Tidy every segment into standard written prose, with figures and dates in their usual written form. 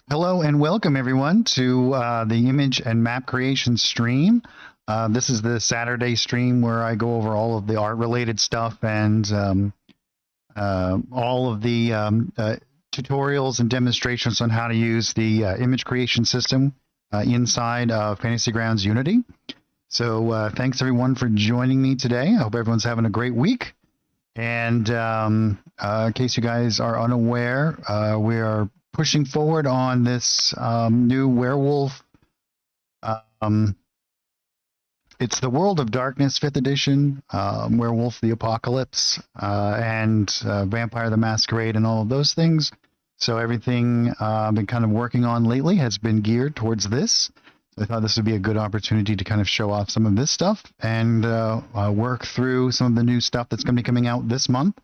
Hello and welcome everyone to the image and map creation stream. This is the Saturday stream where I go over all of the art related stuff and all of the tutorials and demonstrations on how to use the image creation system inside of Fantasy Grounds Unity. So thanks everyone for joining me today. I hope everyone's having a great week. And in case you guys are unaware, we are pushing forward on this new werewolf. It's the World of Darkness 5th edition, Werewolf the Apocalypse, and Vampire the Masquerade and all of those things. So everything I've been kind of working on lately has been geared towards this. I thought this would be a good opportunity to kind of show off some of this stuff and work through some of the new stuff that's going to be coming out this month.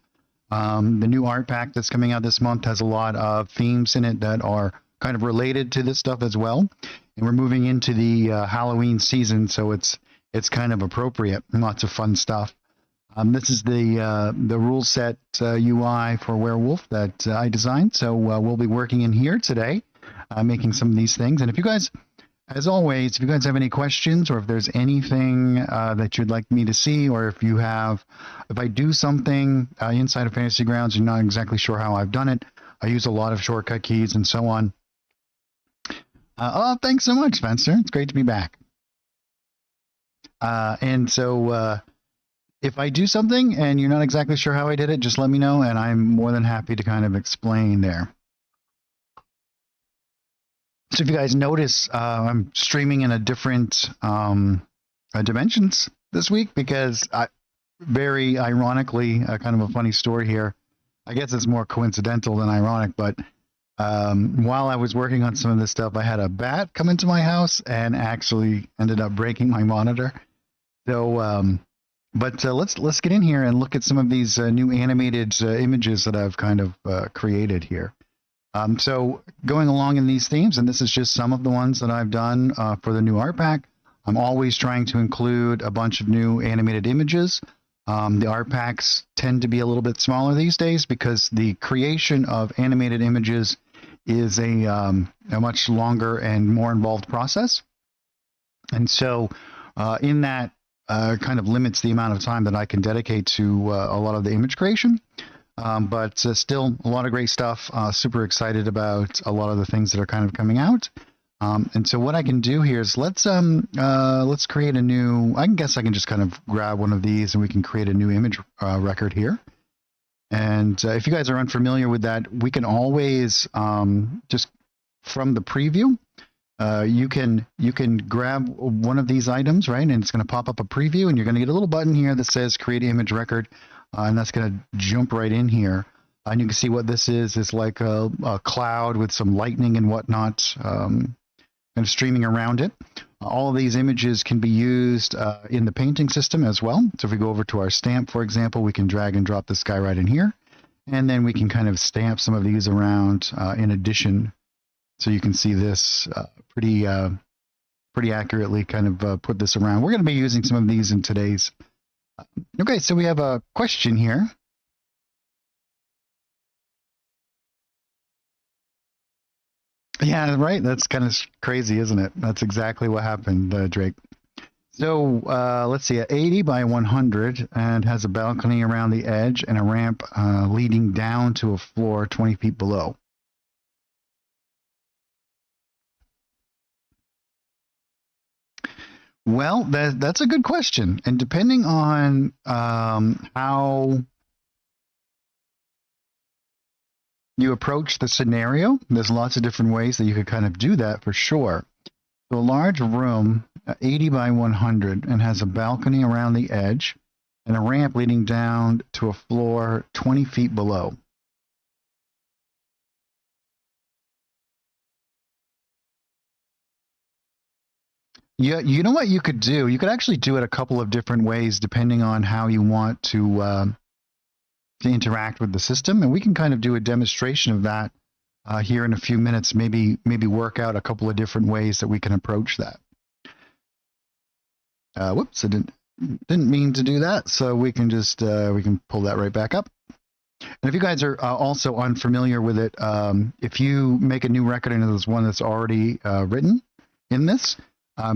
The new art pack that's coming out this month has a lot of themes in it that are kind of related to this stuff as well. And we're moving into the Halloween season, so it's kind of appropriate. Lots of fun stuff. This is the rule set UI for Werewolf that I designed. So we'll be working in here today, making some of these things. And if you guys, as always, if you guys have any questions or if there's anything that you'd like me to see, or if I do something inside of Fantasy Grounds, you're not exactly sure how I've done it, I use a lot of shortcut keys and so on. Oh, thanks so much, Spencer. It's great to be back. And so if I do something and you're not exactly sure how I did it, just let me know, and I'm more than happy to kind of explain there. So if you guys notice, I'm streaming in a different dimensions this week because very ironically, kind of a funny story here. I guess it's more coincidental than ironic, but while I was working on some of this stuff, I had a bat come into my house and actually ended up breaking my monitor. So, let's get in here and look at some of these new animated images that I've kind of created here. So going along in these themes, and this is just some of the ones that I've done for the new art pack. I'm always trying to include a bunch of new animated images. The art packs tend to be a little bit smaller these days because the creation of animated images is a much longer and more involved process. And so in that kind of limits the amount of time that I can dedicate to a lot of the image creation. But still a lot of great stuff. Super excited about a lot of the things that are kind of coming out. And so what I can do here is let's create a new, I guess I can just kind of grab one of these and we can create a new image record here. And if you guys are unfamiliar with that, we can always just from the preview, you can grab one of these items, right? And it's going to pop up a preview and you're going to get a little button here that says create image record. And that's going to jump right in here. And you can see what this is. It's like a cloud with some lightning and whatnot kind of streaming around it. All of these images can be used in the painting system as well. So if we go over to our stamp, for example, we can drag and drop this guy right in here. And then we can kind of stamp some of these around in addition. So you can see this pretty accurately kind of put this around. We're going to be using some of these in today's. Okay, so we have a question here. Yeah, right. That's kind of crazy, isn't it? That's exactly what happened, Drake. So let's see, 80 by 100 and has a balcony around the edge and a ramp leading down to a floor 20 feet below. Well, that's a good question. And depending on how you approach the scenario, there's lots of different ways that you could kind of do that for sure. So a large room, 80 by 100, and has a balcony around the edge and a ramp leading down to a floor 20 feet below. Yeah, you know what you could do? You could actually do it a couple of different ways depending on how you want to interact with the system. And we can kind of do a demonstration of that here in a few minutes, maybe work out a couple of different ways that we can approach that. Whoops, I didn't mean to do that. So we can just, we can pull that right back up. And if you guys are also unfamiliar with it, if you make a new record and there's one that's already written in this,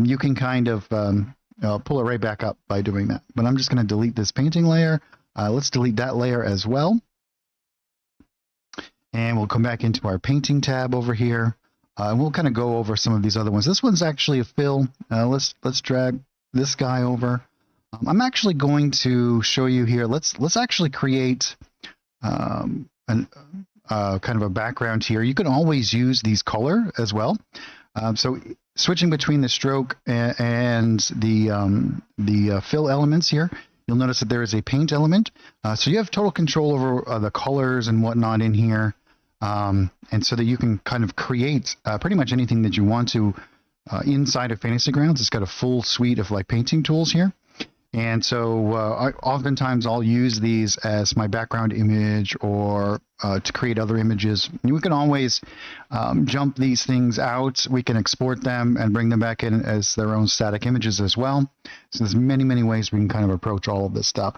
you can kind of pull it right back up by doing that. But I'm just going to delete this painting layer. Let's delete that layer as well. And we'll come back into our painting tab over here. And we'll kind of go over some of these other ones. This one's actually a fill. Let's drag this guy over. I'm actually going to show you here. Let's actually create kind of a background here. You can always use these color as well. So switching between the stroke and the fill elements here, you'll notice that there is a paint element. So you have total control over the colors and whatnot in here. And so that you can kind of create pretty much anything that you want to inside of Fantasy Grounds. It's got a full suite of like painting tools here. And so oftentimes I'll use these as my background image or to create other images. We can always jump these things out. We can export them and bring them back in as their own static images as well. So there's many, many ways we can kind of approach all of this stuff.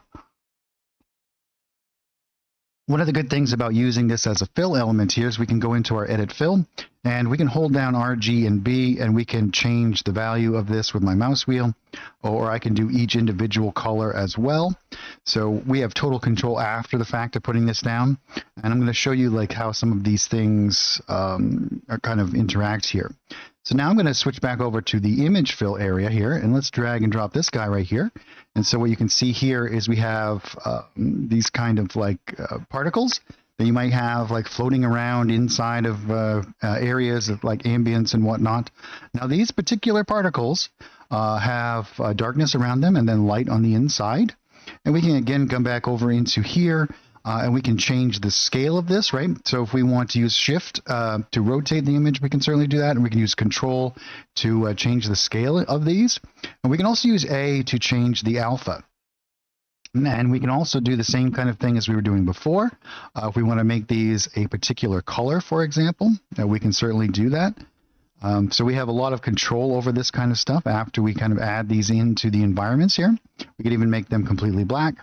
One of the good things about using this as a fill element here is we can go into our edit fill and we can hold down R, G, and B and we can change the value of this with my mouse wheel, or I can do each individual color as well. So we have total control after the fact of putting this down. And I'm going to show you like how some of these things are kind of interact here. So now I'm going to switch back over to the image fill area here, and let's drag and drop this guy right here. And so what you can see here is we have these kind of like particles that you might have like floating around inside of areas of like ambience and whatnot. Now these particular particles have darkness around them and then light on the inside. And we can again come back over into here and we can change the scale of this, right? So if we want to use shift to rotate the image, we can certainly do that. And we can use control to change the scale of these. And we can also use A to change the alpha. And we can also do the same kind of thing as we were doing before. If we want to make these a particular color, for example, we can certainly do that. So we have a lot of control over this kind of stuff after we kind of add these into the environments here. We could even make them completely black.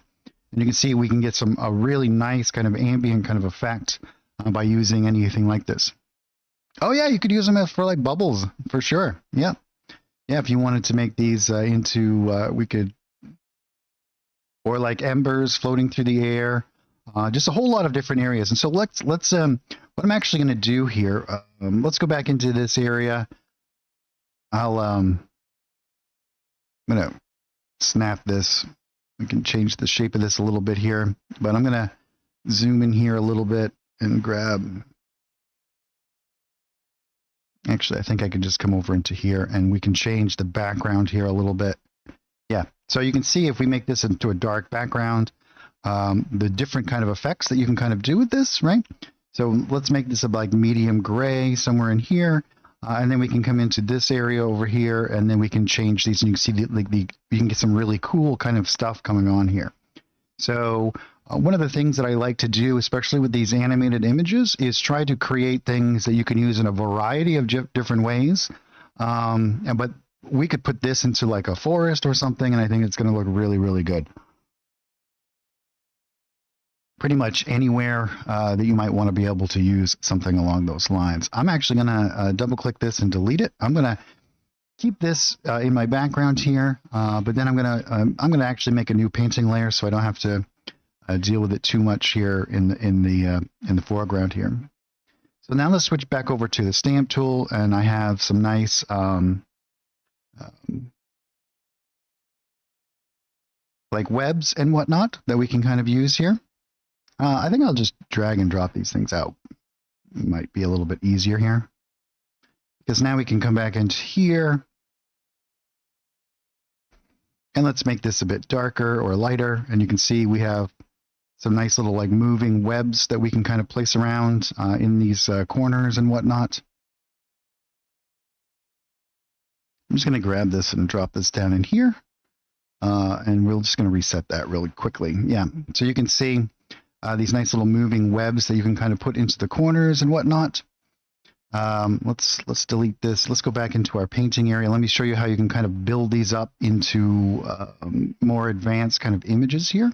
And you can see we can get a really nice kind of ambient kind of effect by using anything like this. Oh yeah, you could use them for like bubbles for sure. Yeah. Yeah, if you wanted to make these into, we could, or like embers floating through the air, just a whole lot of different areas. And so let's what I'm actually going to do here, let's go back into this area. I'm going to snap this. We can change the shape of this a little bit here, but I'm going to zoom in here a little bit and grab. Actually, I think I can just come over into here and we can change the background here a little bit. Yeah, so you can see if we make this into a dark background, the different kind of effects that you can kind of do with this, right? So let's make this a like medium gray somewhere in here. And then we can come into this area over here, and then we can change these, and you can see you can get some really cool kind of stuff coming on here. So one of the things that I like to do, especially with these animated images, is try to create things that you can use in a variety of different ways. But we could put this into like a forest or something, and I think it's going to look really, really good. Pretty much anywhere that you might want to be able to use something along those lines. I'm actually going to double click this and delete it. I'm going to keep this in my background here, but then I'm going to actually make a new painting layer so I don't have to deal with it too much here in the foreground here. So now let's switch back over to the stamp tool, and I have some nice like webs and whatnot that we can kind of use here. I think I'll just drag and drop these things out. It might be a little bit easier here, because now we can come back into here and let's make this a bit darker or lighter. And you can see we have some nice little like moving webs that we can kind of place around in these corners and whatnot. I'm just going to grab this and drop this down in here. And we're just going to reset that really quickly. Yeah, so you can see these nice little moving webs that you can kind of put into the corners and whatnot. Let's delete this. Let's go back into our painting area. Let me show you how you can kind of build these up into more advanced kind of images here.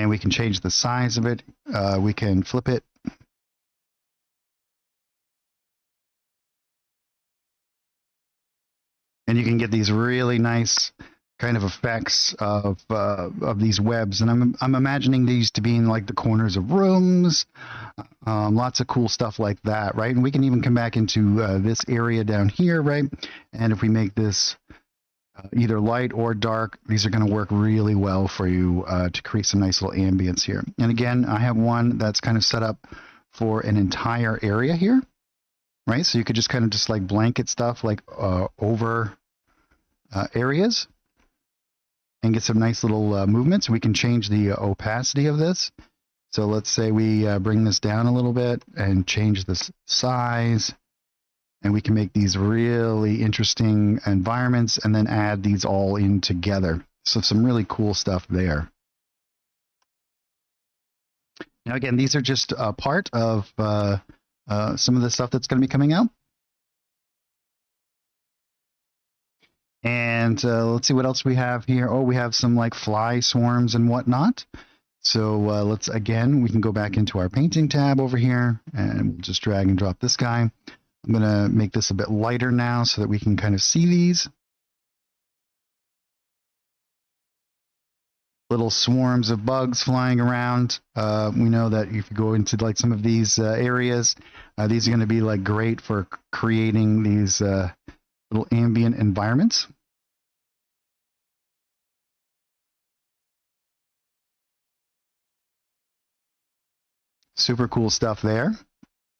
And we can change the size of it. We can flip it. And you can get these really nice kind of effects of these webs. And I'm imagining these to be in like the corners of rooms, lots of cool stuff like that, right? And we can even come back into this area down here, right? And if we make this either light or dark, these are going to work really well for you to create some nice little ambience here. And again, I have one that's kind of set up for an entire area here, right? So you could just kind of just like blanket stuff like over areas and get some nice little movements. We can change the opacity of this. So let's say we bring this down a little bit and change this size. And we can make these really interesting environments and then add these all in together. So some really cool stuff there. Now, again, these are just a part of some of the stuff that's going to be coming out. And let's see what else we have here. Oh, we have some like fly swarms and whatnot. So let's, again, we can go back into our painting tab over here and we'll just drag and drop this guy. I'm going to make this a bit lighter now so that we can kind of see these. Little swarms of bugs flying around. We know that if you go into like some of these areas, these are going to be like great for creating these little ambient environments. Super cool stuff there.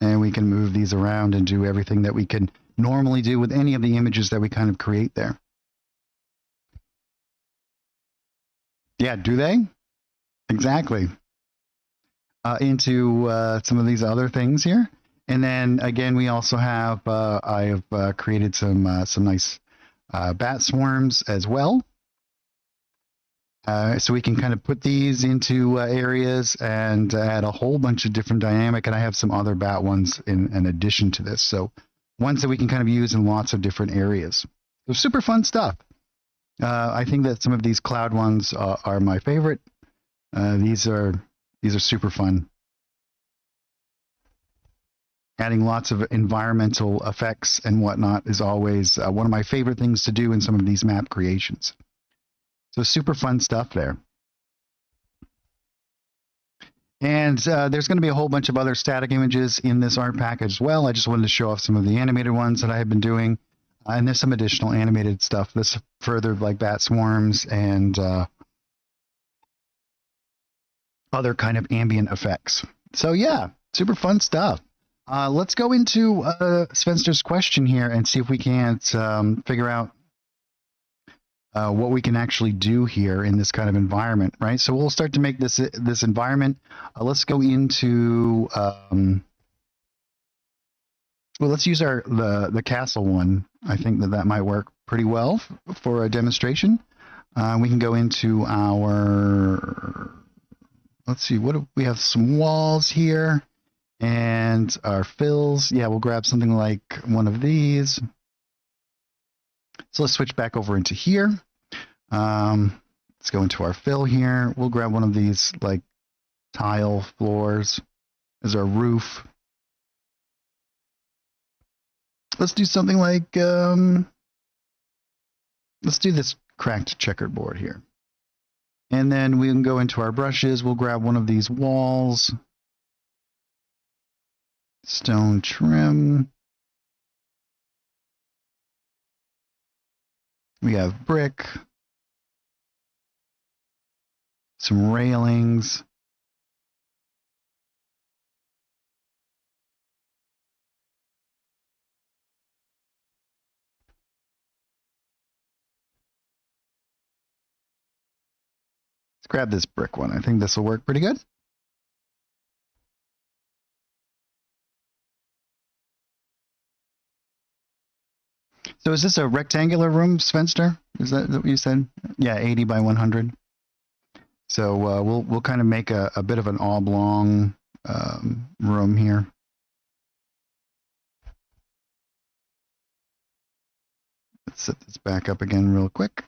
And we can move these around and do everything that we can normally do with any of the images that we kind of create there. Yeah, do they? Exactly. Into some of these other things here. And then again, we also have, I have created some nice bat swarms as well. So we can kind of put these into areas and add a whole bunch of different dynamic. And I have some other bat ones in addition to this. So ones that we can kind of use in lots of different areas. So super fun stuff. I think that some of these cloud ones are my favorite. These are super fun. Adding lots of environmental effects and whatnot is always one of my favorite things to do in some of these map creations. So super fun stuff there. And there's going to be a whole bunch of other static images in this art package as well. I just wanted to show off some of the animated ones that I have been doing. And there's some additional animated stuff. This further like bat swarms and other kind of ambient effects. So yeah, super fun stuff. Let's go into Spencer's question here and see if we can't figure out what we can actually do here in this kind of environment, right? So we'll start to make this environment. Let's go into well, let's use the castle one. I think that might work pretty well for a demonstration. We can go into our, let's see, what do we have? Some walls here and our fills. Yeah, we'll grab something like one of these. So let's switch back over into here. Let's go into our fill here. We'll grab one of these like tile floors as our roof. Let's do something like, let's do this cracked checkerboard here. And then we can go into our brushes. We'll grab one of these walls. Stone trim. We have brick, some railings, let's grab this brick one. I think this will work pretty good. So is this a rectangular room, Spencer? Is that what you said? Yeah, 80 by 100. So we'll kind of make a bit of an oblong room here. Let's set this back up again real quick.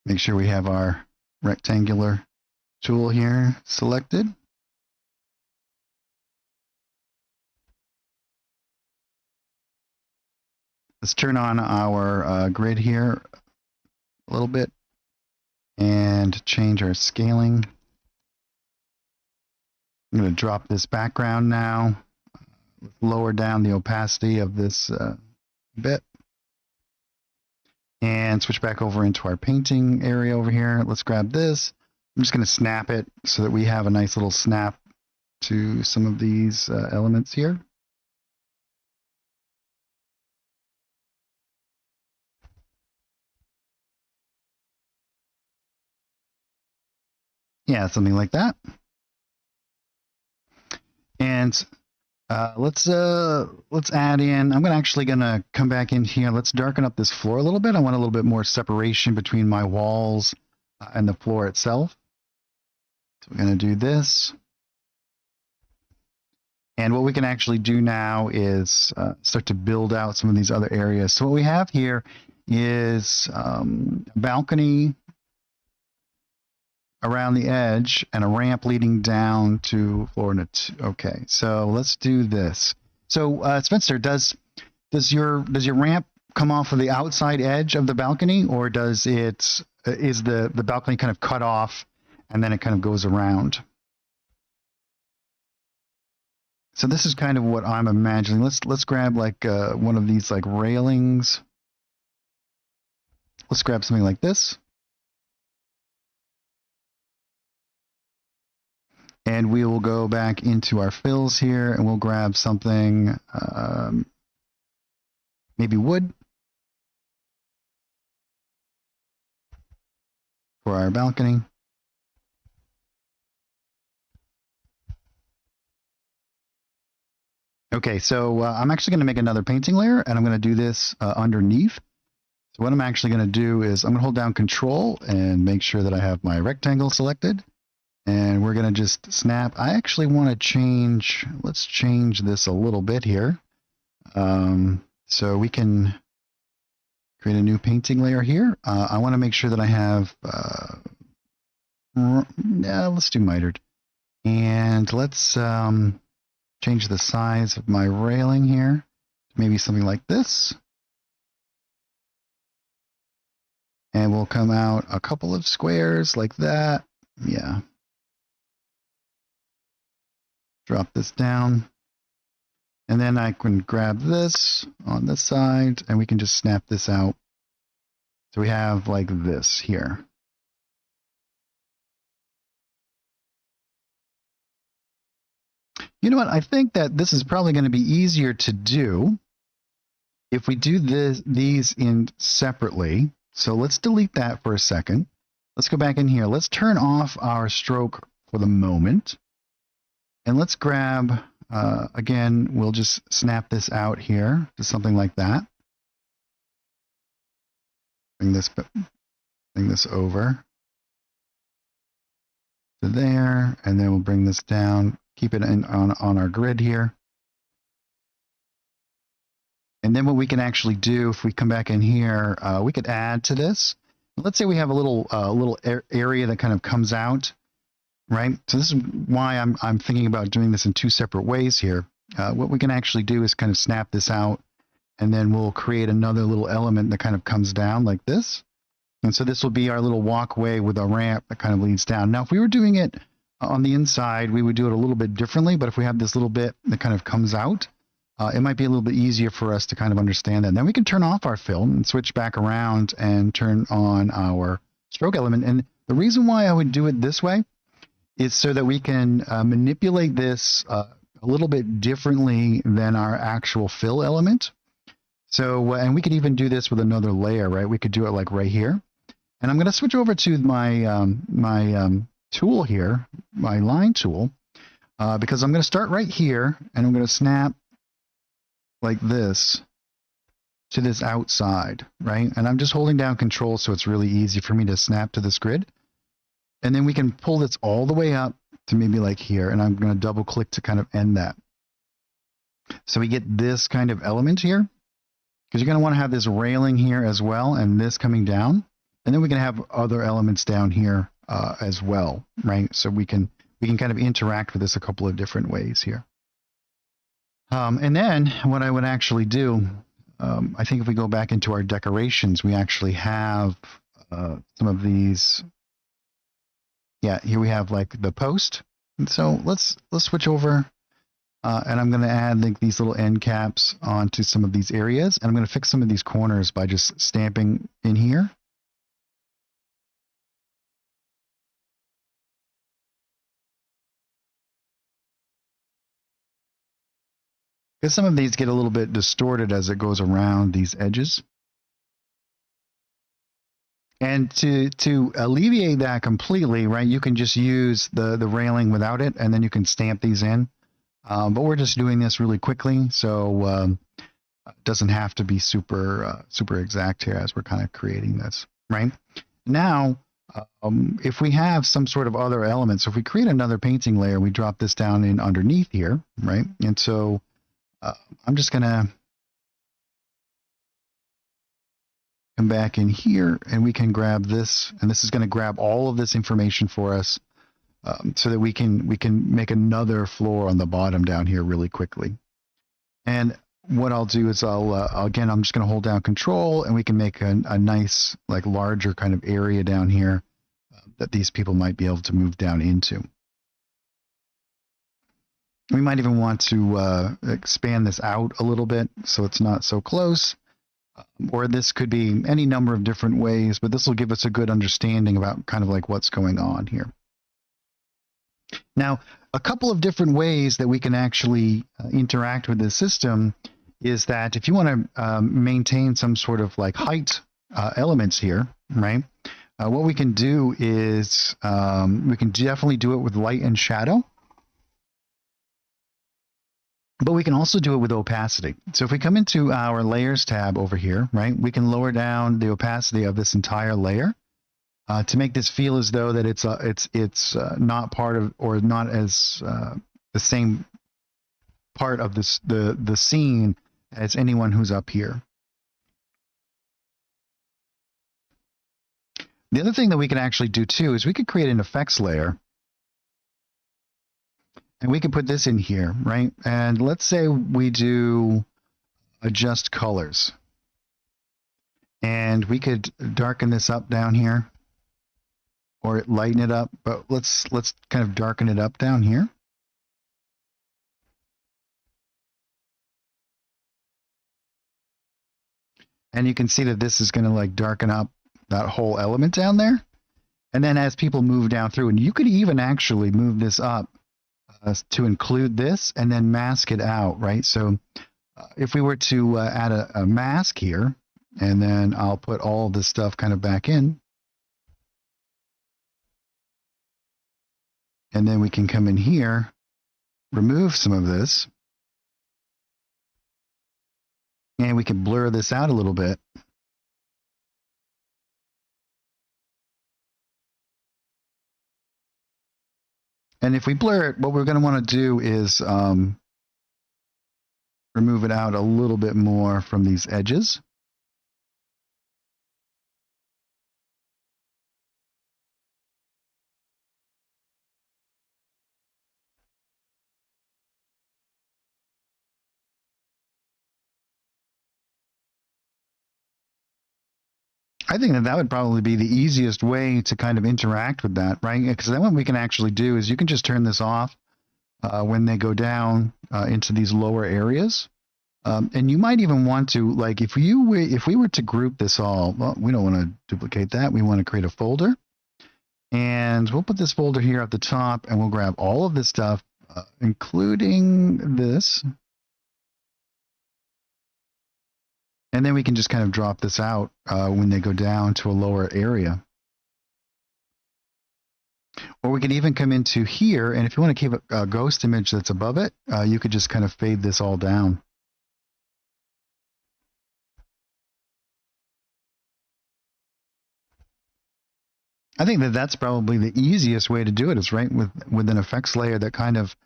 Make sure we have our rectangular tool here selected. Let's turn on our grid here a little bit and change our scaling. I'm going to drop this background now. Lower down the opacity of this bit. And switch back over into our painting area over here. Let's grab this. I'm just going to snap it so that we have a nice little snap to some of these elements here. Yeah, something like that. And let's add in. I'm actually gonna come back in here. Let's darken up this floor a little bit. I want a little bit more separation between my walls and the floor itself. So we're gonna do this. And what we can actually do now is start to build out some of these other areas. So what we have here is a balcony around the edge and a ramp leading down to floor number 2. Okay, so let's do this. So Spencer, does your ramp come off of the outside edge of the balcony, or does it is the balcony kind of cut off and then it kind of goes around? So this is kind of what I'm imagining. Let's grab like one of these like railings. Let's grab something like this. And we will go back into our fills here and we'll grab something, maybe wood for our balcony. Okay, so I'm actually going to make another painting layer and I'm going to do this underneath. So what I'm actually going to do is I'm going to hold down Control and make sure that I have my rectangle selected. And we're going to just snap. I actually want to change, let's change this a little bit here. So we can create a new painting layer here. I want to make sure that I have, let's do mitered. And let's change the size of my railing here to maybe something like this. And we'll come out a couple of squares like that. Yeah. Drop this down. And then I can grab this on this side and we can just snap this out. So we have like this here. You know what? I think that this is probably going to be easier to do if we do these in separately. So let's delete that for a second. Let's go back in here. Let's turn off our stroke for the moment. And let's grab, again, we'll just snap this out here to something like that. Bring this over to there, and then we'll bring this down, keep it on our grid here. And then what we can actually do, if we come back in here, we could add to this. Let's say we have a little area that kind of comes out. Right, so this is why I'm thinking about doing this in two separate ways here. What we can actually do is kind of snap this out, and then we'll create another little element that kind of comes down like this. And so this will be our little walkway with a ramp that kind of leads down. Now, if we were doing it on the inside, we would do it a little bit differently. But if we have this little bit that kind of comes out, it might be a little bit easier for us to kind of understand that. And then we can turn off our fill and switch back around and turn on our stroke element. And the reason why I would do it this way is so that we can manipulate this a little bit differently than our actual fill element. So, and we could even do this with another layer, right? We could do it like right here. And I'm going to switch over to my tool here, my line tool, because I'm going to start right here and I'm going to snap like this to this outside, right? And I'm just holding down Control so it's really easy for me to snap to this grid. And then we can pull this all the way up to maybe like here, and I'm going to double click to kind of end that. So we get this kind of element here, because you're going to want to have this railing here as well, and this coming down. And then we can have other elements down here as well, right? So we can kind of interact with this a couple of different ways here. And then what I would actually do, I think if we go back into our decorations, we actually have some of these. Yeah, here we have like the post. And so let's switch over. And I'm going to add like these little end caps onto some of these areas. And I'm going to fix some of these corners by just stamping in here. Because some of these get a little bit distorted as it goes around these edges. And to alleviate that completely, right, you can just use the railing without it, and then you can stamp these in. But we're just doing this really quickly, so it doesn't have to be super exact here as we're kind of creating this, right? Now, if we have some sort of other elements, so if we create another painting layer, we drop this down in underneath here, right? And so I'm just going to come back in here, and we can grab this, and this is going to grab all of this information for us so that we can make another floor on the bottom down here really quickly. And what I'll do is again, I'm just going to hold down Control, and we can make a nice, like, larger kind of area down here that these people might be able to move down into. We might even want to expand this out a little bit so it's not so close. Or this could be any number of different ways, but this will give us a good understanding about kind of like what's going on here. Now, a couple of different ways that we can actually interact with this system is that if you want to maintain some sort of like height elements here, right? What we can do is we can definitely do it with light and shadow. But we can also do it with opacity. So if we come into our layers tab over here, right, we can lower down the opacity of this entire layer to make this feel as though that it's not part of, or not as the same part of this the scene as anyone who's up here. The other thing that we can actually do too is we could create an effects layer. And we can put this in here, right? And let's say we do adjust colors. And we could darken this up down here or lighten it up, but let's kind of darken it up down here. And you can see that this is going to like darken up that whole element down there. And then as people move down through, and you could even actually move this up to include this and then mask it out, right? So if we were to add a mask here, and then I'll put all this stuff kind of back in, and then we can come in here, remove some of this, and we can blur this out a little bit. And if we blur it, what we're going to want to do is remove it out a little bit more from these edges. I think that would probably be the easiest way to kind of interact with that, right? Because then what we can actually do is you can just turn this off when they go down into these lower areas. And you might even want to, like, if we were to group this all, well, we don't want to duplicate that. We want to create a folder. And we'll put this folder here at the top, and we'll grab all of this stuff, including this. And then we can just kind of drop this out when they go down to a lower area. Or we can even come into here, and if you want to keep a ghost image that's above it, you could just kind of fade this all down. I think that that's probably the easiest way to do it, is right with an effects layer that kind of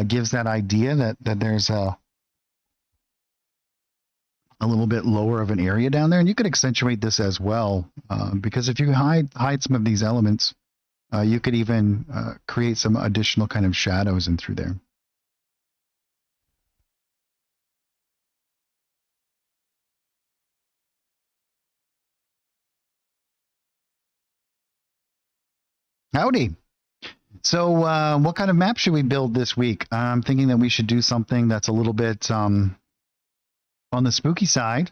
gives that idea that there's a a little bit lower of an area down there. And you could accentuate this as well, because if you hide some of these elements, you could even create some additional kind of shadows in through there. Howdy. So what kind of map should we build this week? I'm thinking that we should do something that's a little bit on the spooky side.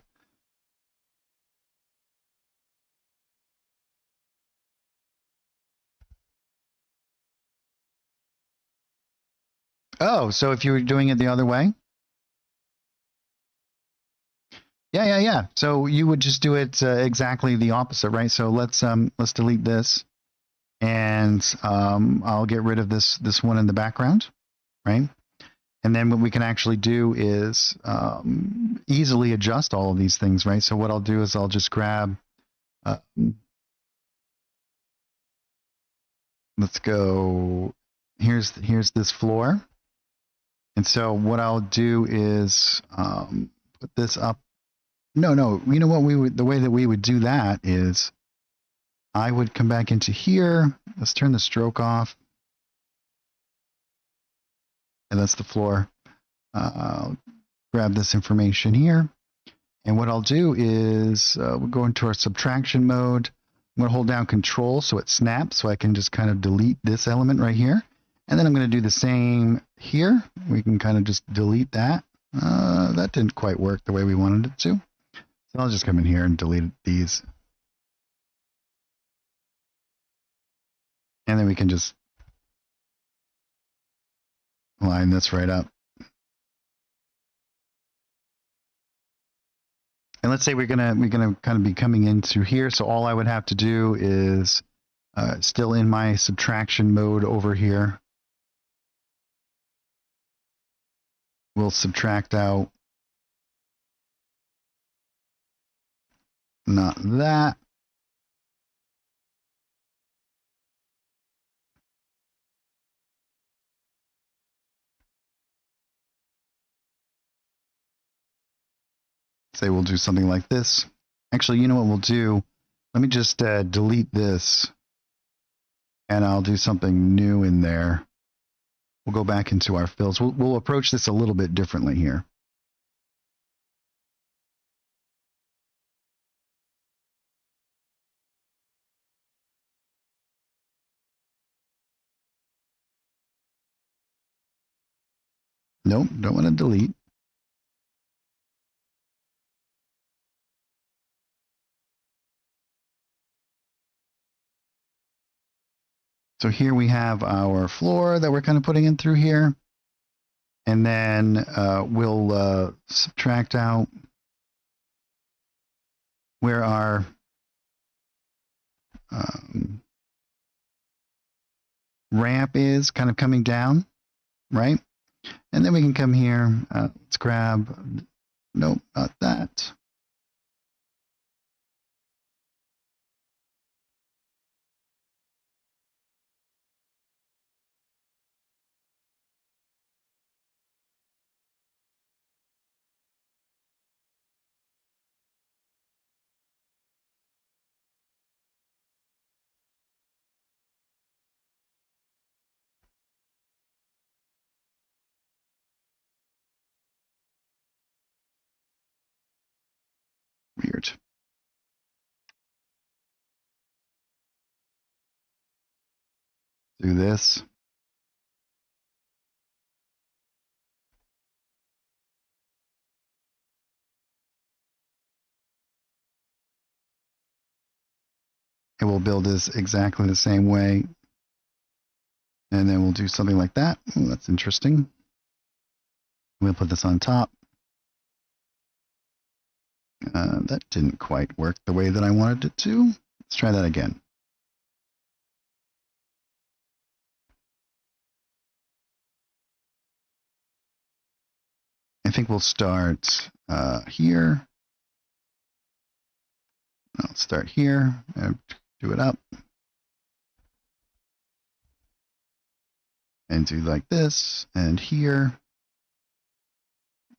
Oh, so if you were doing it the other way? Yeah. So you would just do it exactly the opposite, right? So let's delete this, and I'll get rid of this one in the background, right? And then what we can actually do is easily adjust all of these things, right? So what I'll do is I'll just grab, let's go, here's this floor. And so what I'll do is put this up. No, you know what, the way that we would do that is I would come back into here. Let's turn the stroke off. And that's the floor. I'll grab this information here. And what I'll do is we'll go into our subtraction mode. I'm going to hold down Control so it snaps, so I can just kind of delete this element right here. And then I'm going to do the same here. We can kind of just delete that. That didn't quite work the way we wanted it to. So I'll just come in here and delete these. And then we can just line this right up. And let's say we're gonna kind of be coming in through here. So all I would have to do is still in my subtraction mode over here. We'll subtract out not that. Say we'll do something like this. Actually, you know what we'll do? Let me just delete this, and I'll do something new in there. We'll go back into our fills. We'll approach this a little bit differently here. Nope, don't want to delete. So here we have our floor that we're kind of putting in through here. And then we'll subtract out where our ramp is kind of coming down, right? And then we can come here. Let's grab, nope, not that. Weird. Do this. And we'll build this exactly the same way. And then we'll do something like that. Ooh, that's interesting. We'll put this on top. That didn't quite work the way that I wanted it to. Let's try that again. I think we'll start here. I'll start here and do it up. And do like this, and here.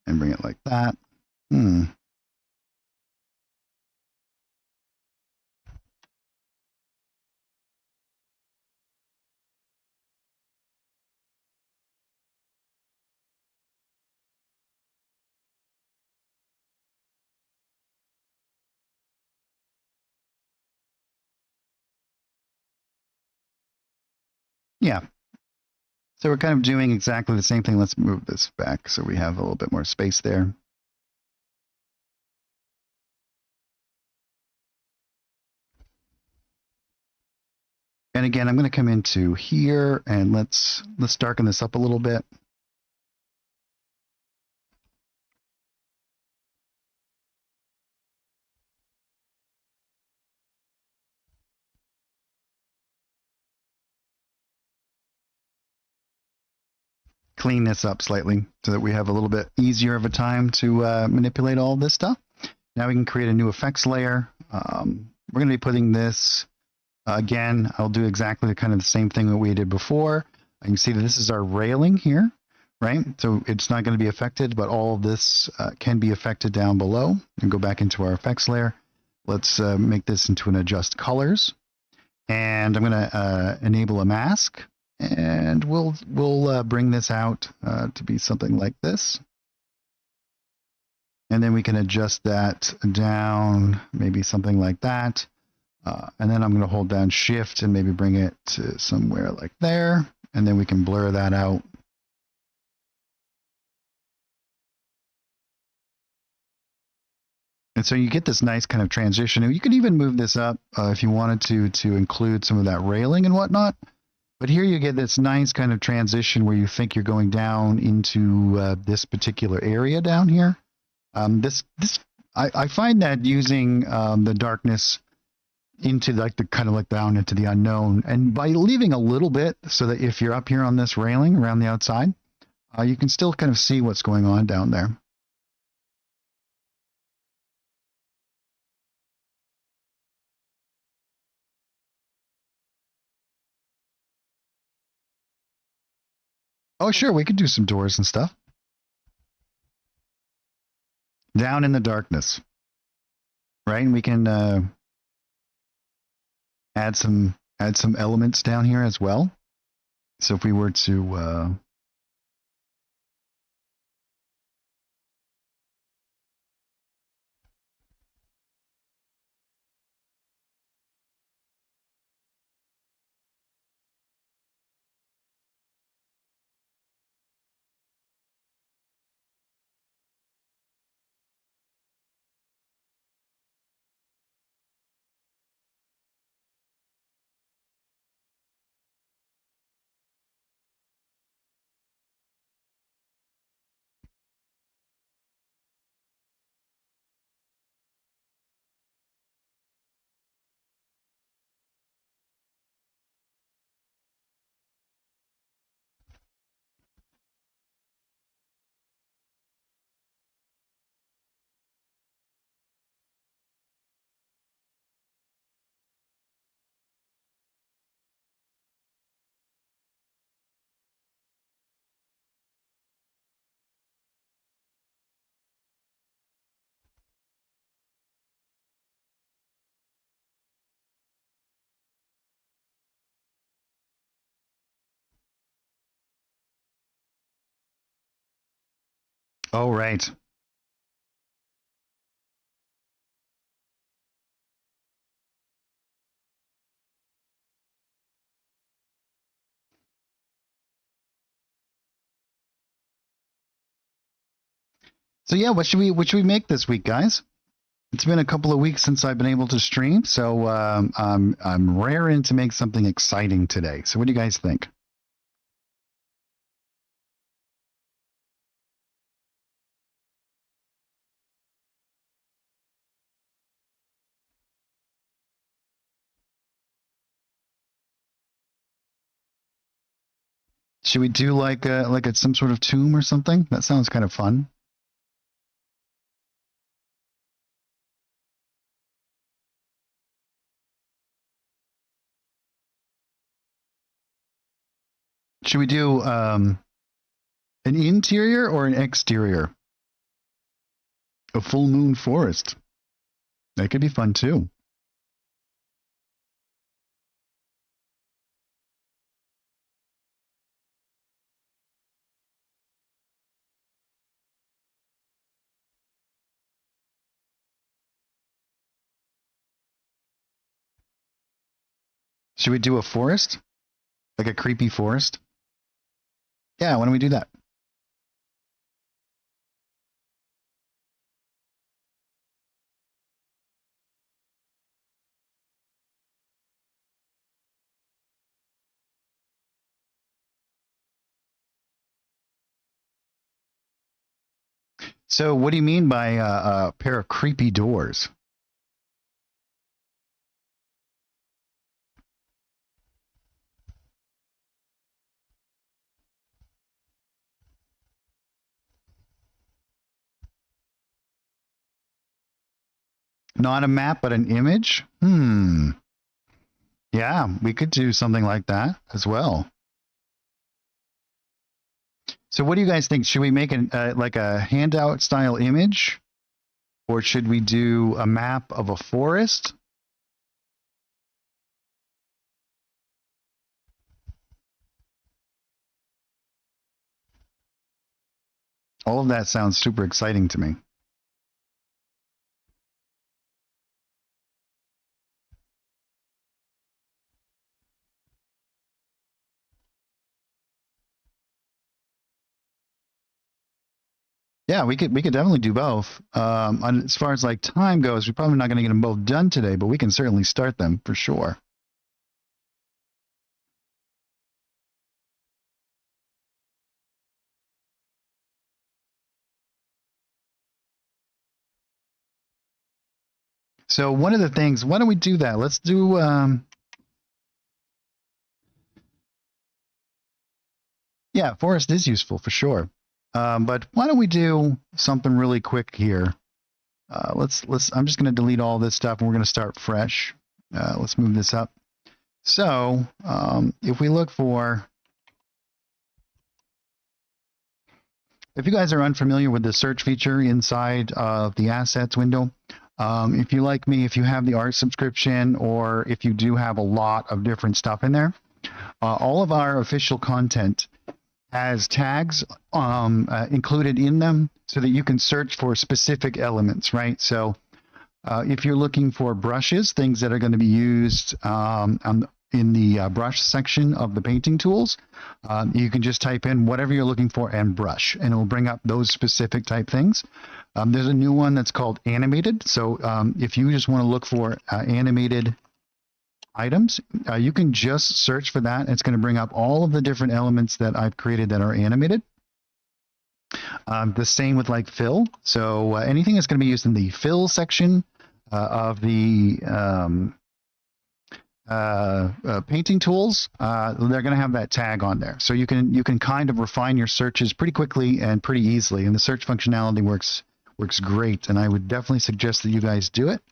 And bring it like that. Yeah. So we're kind of doing exactly the same thing. Let's move this back so we have a little bit more space there. And again, I'm going to come into here and let's darken this up a little bit. Clean this up slightly so that we have a little bit easier of a time to manipulate all this stuff. Now we can create a new effects layer. We're going to be putting this, again, I'll do exactly kind of the same thing that we did before. You can see that this is our railing here, right? So it's not going to be affected, but all of this can be affected down below. And go back into our effects layer. Let's make this into an adjust colors. And I'm going to enable a mask. And we'll bring this out to be something like this. And then we can adjust that down, maybe something like that. And then I'm going to hold down Shift and maybe bring it to somewhere like there. And then we can blur that out. And so you get this nice kind of transition. And you could even move this up if you wanted to include some of that railing and whatnot. But here you get this nice kind of transition where you think you're going down into this particular area down here. I find that using the darkness into like the kind of like down into the unknown, and by leaving a little bit so that if you're up here on this railing around the outside, you can still kind of see what's going on down there. Oh, sure, we could do some doors and stuff. Down in the darkness, right? And we can add some elements down here as well. So if we were to oh, right. So yeah, what should we make this week, guys? It's been a couple of weeks since I've been able to stream, so I'm raring to make something exciting today. So what do you guys think? Should we do like some sort of tomb or something? That sounds kind of fun. Should we do an interior or an exterior? A full moon forest. That could be fun too. Should we do a forest? Like a creepy forest? Yeah, why don't we do that? So what do you mean by a pair of creepy doors? Not a map, but an image? Yeah, we could do something like that as well. So what do you guys think? Should we make like a handout style image? Or should we do a map of a forest? All of that sounds super exciting to me. Yeah, we could definitely do both. As far as like time goes, we're probably not going to get them both done today, but we can certainly start them for sure. So one of the things, why don't we do that? Let's do. Yeah, forest is useful for sure. But why don't we do something really quick here? Let's. I'm just going to delete all this stuff, and we're going to start fresh. Let's move this up. So if we look for, if you guys are unfamiliar with the search feature inside of the assets window, if you like me, if you have the art subscription, or if you do have a lot of different stuff in there, all of our official content has tags included in them so that you can search for specific elements, right? So if you're looking for brushes, things that are going to be used in the brush section of the painting tools, you can just type in whatever you're looking for and brush, and it will bring up those specific type things. There's a new one that's called animated. So if you just want to look for animated items, you can just search for that. It's going to bring up all of the different elements that I've created that are animated. The same with like fill. So anything that's going to be used in the fill section of the painting tools, they're going to have that tag on there. So you can kind of refine your searches pretty quickly and pretty easily. And the search functionality works great. And I would definitely suggest that you guys do it.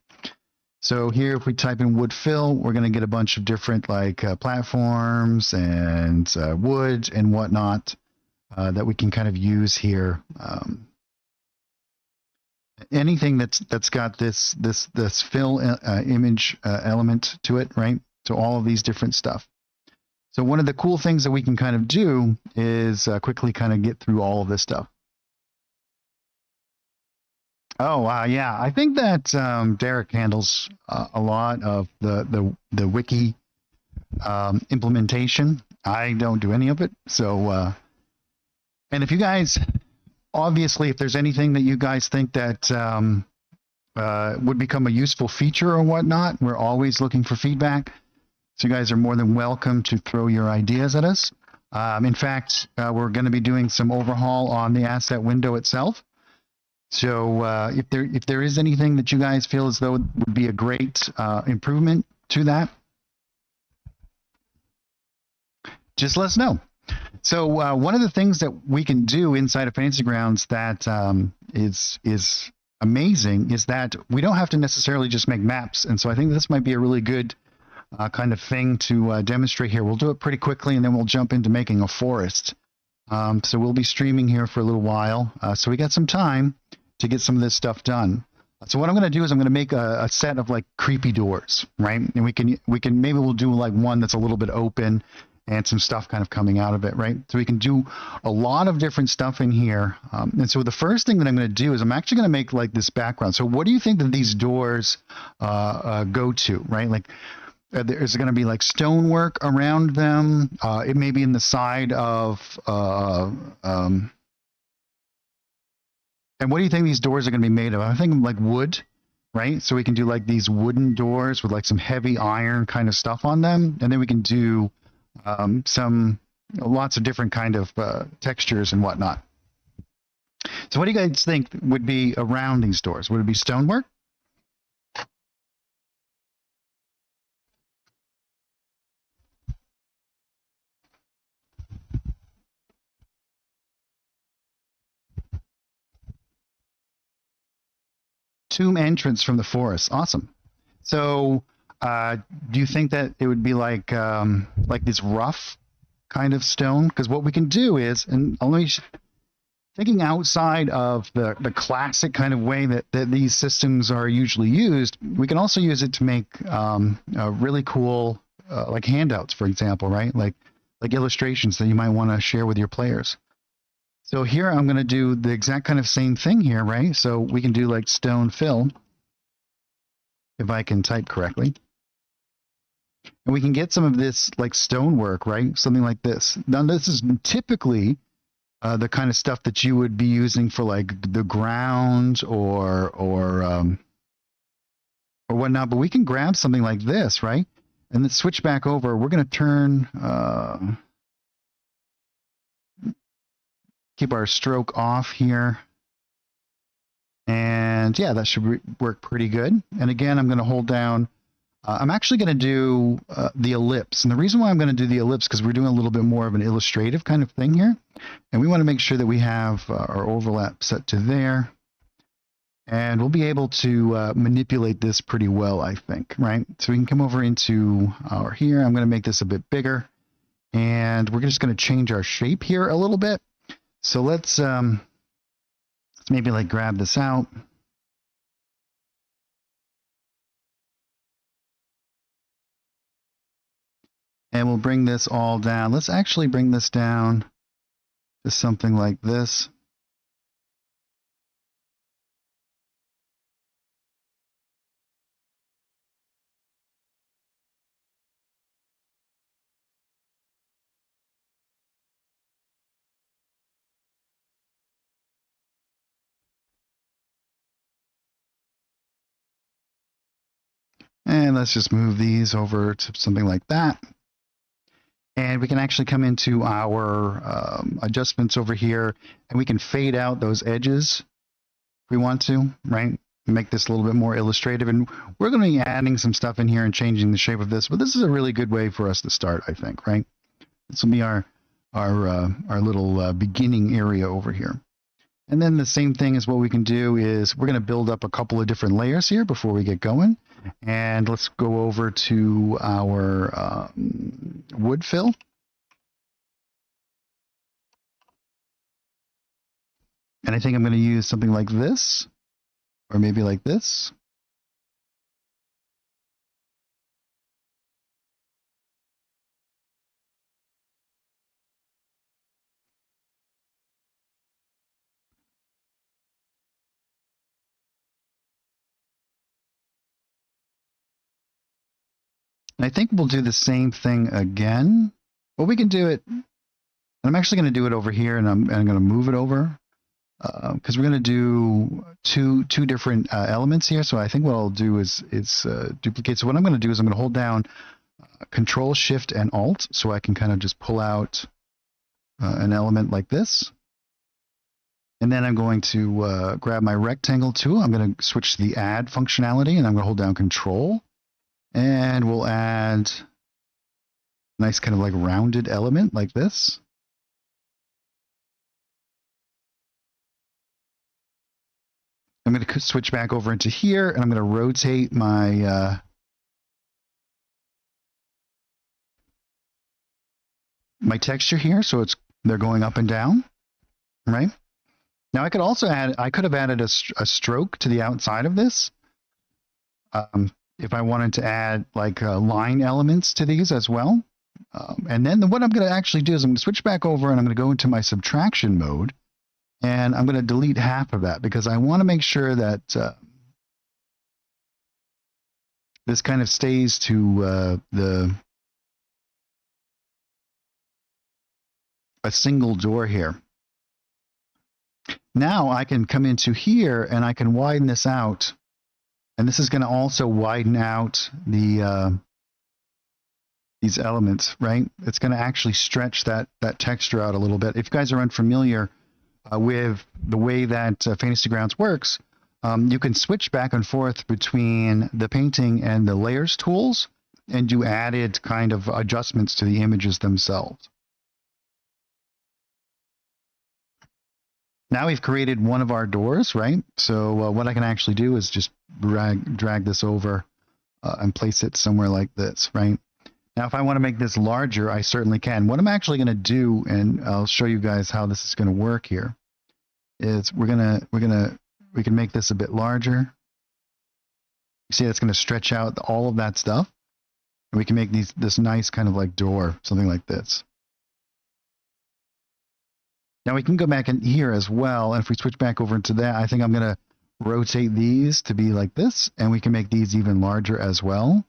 So here, if we type in wood fill, we're going to get a bunch of different like platforms and wood and whatnot that we can kind of use here. Anything that's got this fill image element to it, right? To all of these different stuff. So one of the cool things that we can kind of do is quickly kind of get through all of this stuff. Oh, yeah. I think that Derek handles a lot of the wiki implementation. I don't do any of it. So, and if you guys, obviously, if there's anything that you guys think that would become a useful feature or whatnot, we're always looking for feedback. So you guys are more than welcome to throw your ideas at us. In fact, we're going to be doing some overhaul on the asset window itself. So if there is anything that you guys feel as though would be a great improvement to that, just let us know. So one of the things that we can do inside of Fantasy Grounds that is amazing is that we don't have to necessarily just make maps. And so I think this might be a really good kind of thing to demonstrate here. We'll do it pretty quickly, and then we'll jump into making a forest. So we'll be streaming here for a little while. So we got some time to get some of this stuff done. So what I'm going to do is I'm going to make a set of like creepy doors, right? And we can maybe we'll do like one that's a little bit open and some stuff kind of coming out of it, right? So we can do a lot of different stuff in here. And so the first thing that I'm going to do is I'm actually going to make like this background. So what do you think that these doors go to, right? Like There's going to be like stonework around them. It may be in the side of. And what do you think these doors are going to be made of? I think like wood, right? So we can do like these wooden doors with like some heavy iron kind of stuff on them, and then we can do some lots of different kind of textures and whatnot. So what do you guys think would be around these doors? Would it be stonework? Tomb entrance from the forest. Awesome. So do you think that it would be like this rough kind of stone? Because what we can do is, and only thinking outside of the classic kind of way that these systems are usually used, we can also use it to make really cool like handouts, for example, right? Like illustrations that you might want to share with your players. So here I'm going to do the exact kind of same thing here, right? So we can do like stone fill, if I can type correctly. And we can get some of this like stonework, right? Something like this. Now this is typically the kind of stuff that you would be using for like the ground or whatnot. But we can grab something like this, right? And then switch back over. We're going to turn... keep our stroke off here. And yeah, that should work pretty good. And again, I'm going to hold down. I'm actually going to do the ellipse. And the reason why I'm going to do the ellipse, because we're doing a little bit more of an illustrative kind of thing here. And we want to make sure that we have our overlap set to there. And we'll be able to manipulate this pretty well, I think, right? So we can come over into our here. I'm going to make this a bit bigger. And we're just going to change our shape here a little bit. So let's maybe like grab this out. And we'll bring this all down. Let's actually bring this down to something like this. And let's just move these over to something like that. And we can actually come into our adjustments over here, and we can fade out those edges if we want to, right? Make this a little bit more illustrative. And we're going to be adding some stuff in here and changing the shape of this, but this is a really good way for us to start, I think, right? This will be our little beginning area over here. And then the same thing is what we can do is we're going to build up a couple of different layers here before we get going. And let's go over to our wood fill. And I think I'm going to use something like this, or maybe like this. And I think we'll do the same thing again. Well, we can do it. And I'm actually going to do it over here, and I'm going to move it over because we're going to do two different elements here. So I think what I'll do is duplicate. So what I'm going to do is I'm going to hold down Control, Shift, and Alt, so I can kind of just pull out an element like this. And then I'm going to grab my rectangle tool. I'm going to switch to the Add functionality, and I'm going to hold down Control. And we'll add a nice kind of like rounded element like this. I'm going to switch back over into here, and I'm going to rotate my my texture here, so they're going up and down, right? Now I could also I could have added a stroke to the outside of this. If I wanted to add like line elements to these as well. And then what I'm going to actually do is I'm going to switch back over, and I'm going to go into my subtraction mode, and I'm going to delete half of that because I want to make sure that this kind of stays to a single door here. Now I can come into here and I can widen this out, and this is going to also widen out the these elements, right? It's going to actually stretch that texture out a little bit. If you guys are unfamiliar with the way that Fantasy Grounds works, you can switch back and forth between the painting and the layers tools, and do added kind of adjustments to the images themselves. Now we've created one of our doors, right? So what I can actually do is just drag this over and place it somewhere like this, right? Now, if I want to make this larger, I certainly can. What I'm actually going to do, and I'll show you guys how this is going to work here, is we can make this a bit larger. You see, it's going to stretch out all of that stuff, and we can make this nice kind of like door, something like this. Now we can go back in here as well, and if we switch back over into that, I think I'm going to rotate these to be like this, and we can make these even larger as well.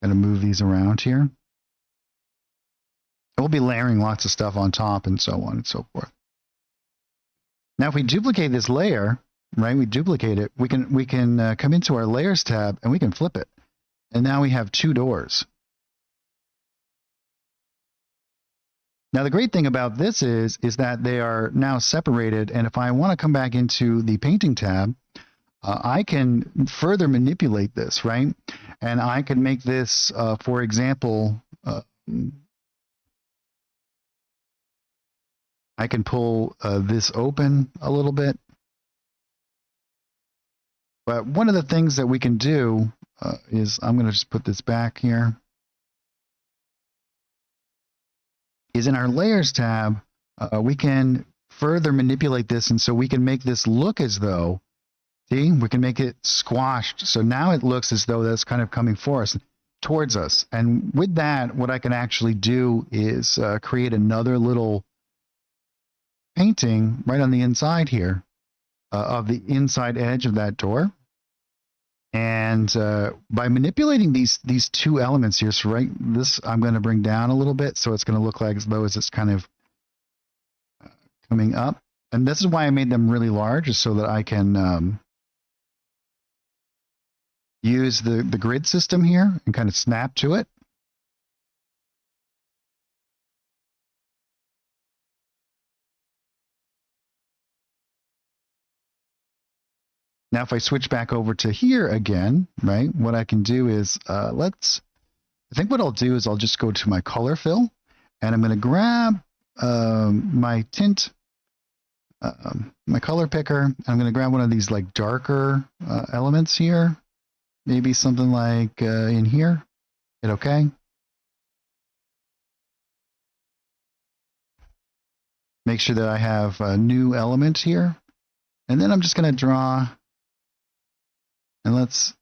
Going to move these around here. We'll be layering lots of stuff on top and so on and so forth. Now if we duplicate this layer, right, we duplicate it, we can come into our layers tab and we can flip it. And now we have two doors. Now the great thing about this is that they are now separated, and if I want to come back into the painting tab, I can further manipulate this, right? And I can make this, for example, I can pull this open a little bit. But one of the things that we can do is, I'm going to just put this back here, is in our layers tab, we can further manipulate this, and so we can make this look as though, see, we can make it squashed. So now it looks as though that's kind of coming towards us. And with that, what I can actually do is create another little painting right on the inside here of the inside edge of that door. And by manipulating these two elements here, so right, this I'm going to bring down a little bit, so it's going to look like as though it's kind of coming up. And this is why I made them really large, is so that I can use the grid system here and kind of snap to it. Now, if I switch back over to here again, right, what I can do is, I think what I'll do is I'll just go to my color fill, and I'm going to grab my tint, my color picker, and I'm going to grab one of these like darker elements here, maybe something like in here. Hit OK. Make sure that I have a new element here, and then I'm just going to draw. And let's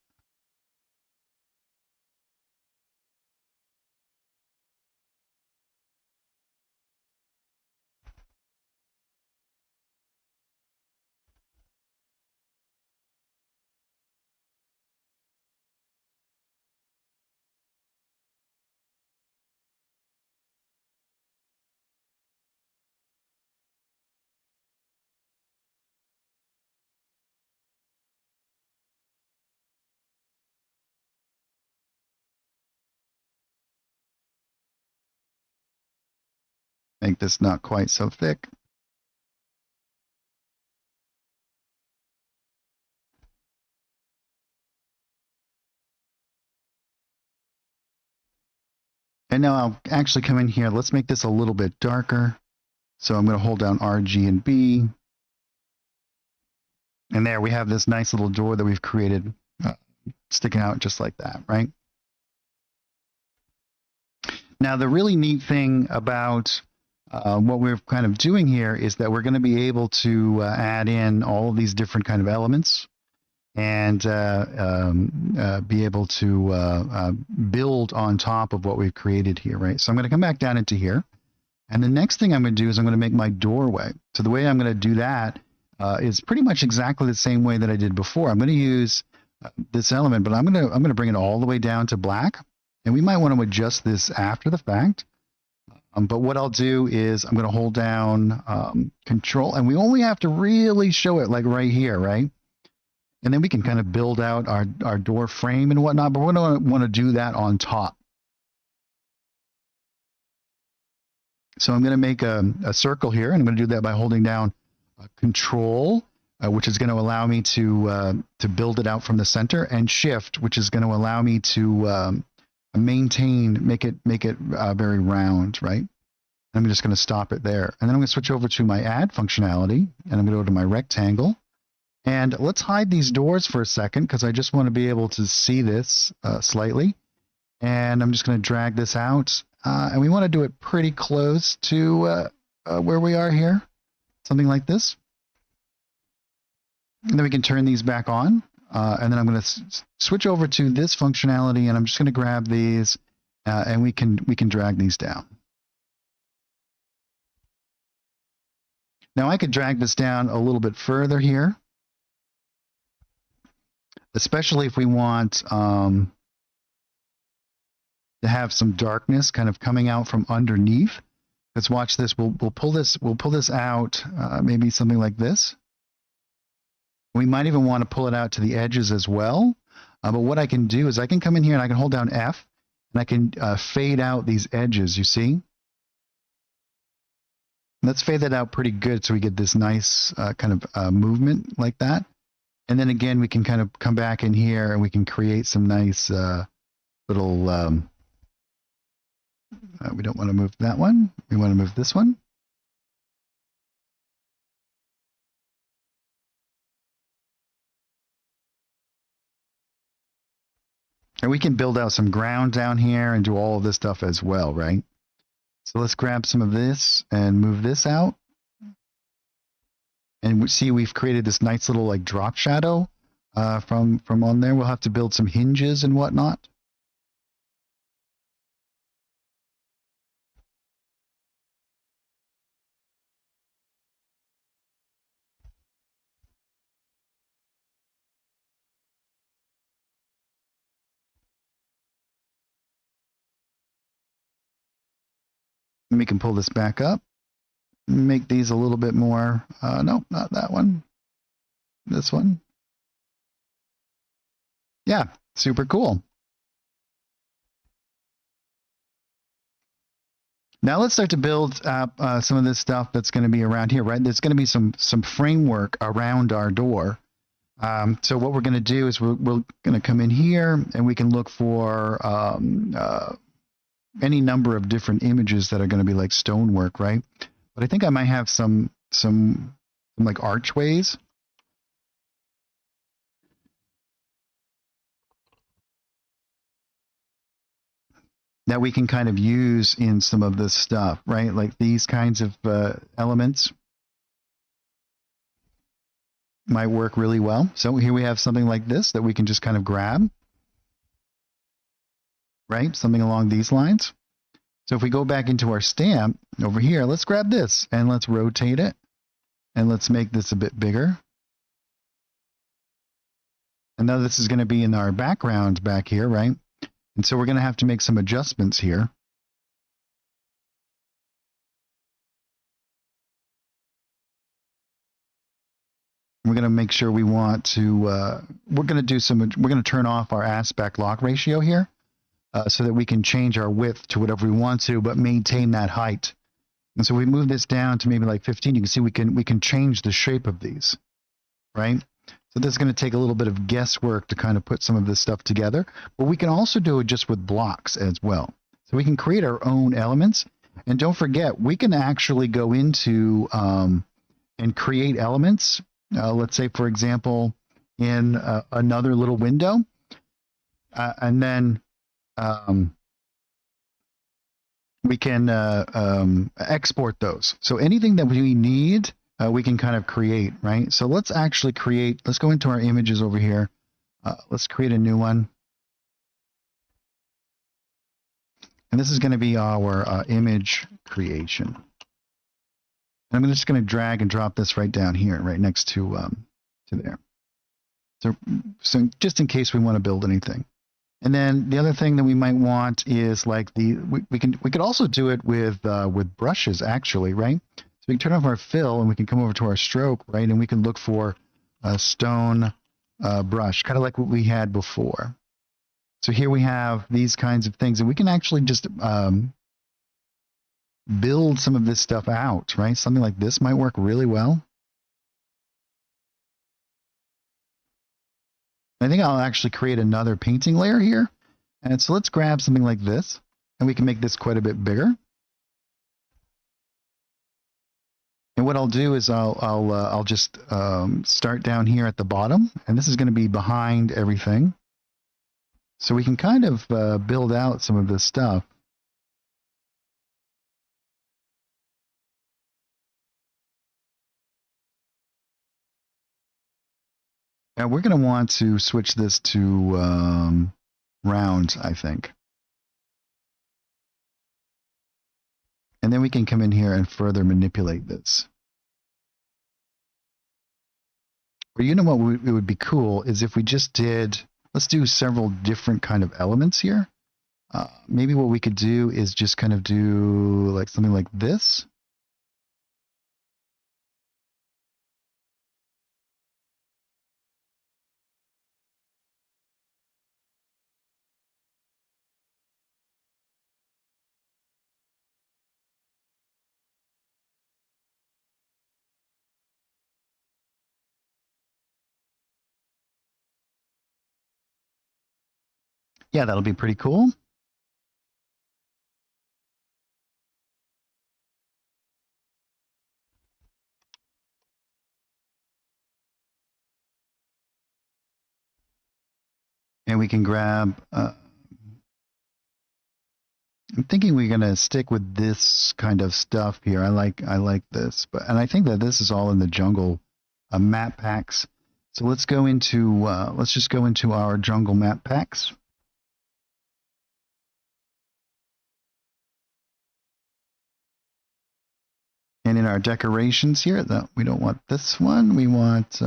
make this not quite so thick. And now I'll actually come in here. Let's make this a little bit darker. So I'm going to hold down R, G, and B. And there we have this nice little door that we've created sticking out just like that, right? Now, the really neat thing about what we're kind of doing here is that we're going to be able to add in all of these different kind of elements and be able to build on top of what we've created here, right? So I'm going to come back down into here. And the next thing I'm going to do is I'm going to make my doorway. So the way I'm going to do that is pretty much exactly the same way that I did before. I'm going to use this element, but I'm gonna bring it all the way down to black, and we might want to adjust this after the fact. But what I'll do is I'm gonna hold down Control, and we only have to really show it like right here, right? And then we can kind of build out our door frame and whatnot, but we're gonna want to do that on top. So I'm gonna make a circle here, and I'm gonna do that by holding down Control, which is going to allow me to build it out from the center, and Shift, which is going to allow me to make it very round, right? I'm just going to stop it there. And then I'm going to switch over to my add functionality, and I'm going to go to my rectangle. And let's hide these doors for a second, because I just want to be able to see this slightly. And I'm just going to drag this out. And we want to do it pretty close to where we are here. Something like this. And then we can turn these back on. And then I'm going to switch over to this functionality, and I'm just going to grab these, and we can drag these down. Now I could drag this down a little bit further here, especially if we want to have some darkness kind of coming out from underneath. Let's watch this. We'll pull this out, maybe something like this. We might even want to pull it out to the edges as well. But what I can do is I can come in here and I can hold down F, and I can fade out these edges, you see? Let's fade that out pretty good so we get this nice kind of movement like that. And then again, we can kind of come back in here and we can create some nice little... we don't want to move that one. We want to move this one. And we can build out some ground down here and do all of this stuff as well, right? So let's grab some of this and move this out. And we see we've created this nice little like drop shadow from on there. We'll have to build some hinges and whatnot. And we can pull this back up, make these a little bit more, no, not that one, this one. Yeah, super cool. Now let's start to build up some of this stuff that's going to be around here, right? There's going to be some framework around our door. So what we're going to do is we're going to come in here and we can look for any number of different images that are going to be like stonework, right? But I think I might have some like archways. That we can kind of use in some of this stuff, right? Like these kinds of elements might work really well. So here we have something like this that we can just kind of grab. Right? Something along these lines. So if we go back into our stamp over here, let's grab this and let's rotate it. And let's make this a bit bigger. And now this is going to be in our background back here, right? And so we're going to have to make some adjustments here. We're going to make sure we want to, we're going to turn off our aspect lock ratio here. So that we can change our width to whatever we want to, but maintain that height. And so we move this down to maybe like 15. You can see we can change the shape of these, right? So this is going to take a little bit of guesswork to kind of put some of this stuff together. But we can also do it just with blocks as well. So we can create our own elements. And don't forget, we can actually go into and create elements. Let's say, for example, in another little window, and then we can export those. So anything that we need, we can kind of create, right? So let's actually create, let's go into our images over here. Let's create a new one. And this is going to be our image creation. And I'm just going to drag and drop this right down here, right next to there. So just in case we want to build anything. And then the other thing that we might want is like we could also do it with brushes actually, right? So we can turn off our fill and we can come over to our stroke, right? And we can look for a stone brush, kind of like what we had before. So here we have these kinds of things, and we can actually just build some of this stuff out, right? Something like this might work really well. I think I'll actually create another painting layer here. And so let's grab something like this, and we can make this quite a bit bigger. And what I'll do is I'll just start down here at the bottom, and this is going to be behind everything. So we can kind of build out some of this stuff. Now we're going to want to switch this to round, I think. And then we can come in here and further manipulate this. Or you know what it would be cool is if we just did, let's do several different kind of elements here. Maybe what we could do is just kind of do like something like this. Yeah, that'll be pretty cool. And we can grab, I'm thinking we're going to stick with this kind of stuff here. I like this, and I think that this is all in the jungle map packs. So let's go into, let's just go into our jungle map packs. And in our decorations here, we don't want this one. We want,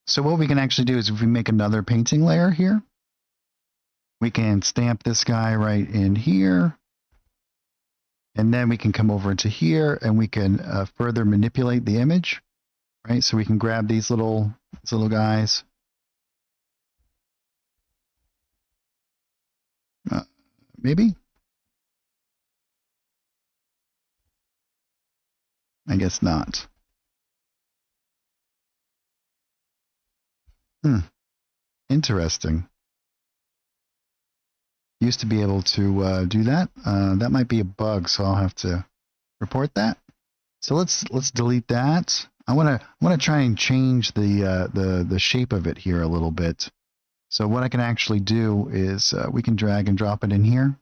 so what we can actually do is if we make another painting layer here, we can stamp this guy right in here. And then we can come over to here and we can further manipulate the image, right? So we can grab these little guys. Maybe? I guess not. Interesting. Used to be able to do that. That might be a bug, so I'll have to report that. So let's delete that. I want to try and change the shape of it here a little bit. So what I can actually do is we can drag and drop it in here.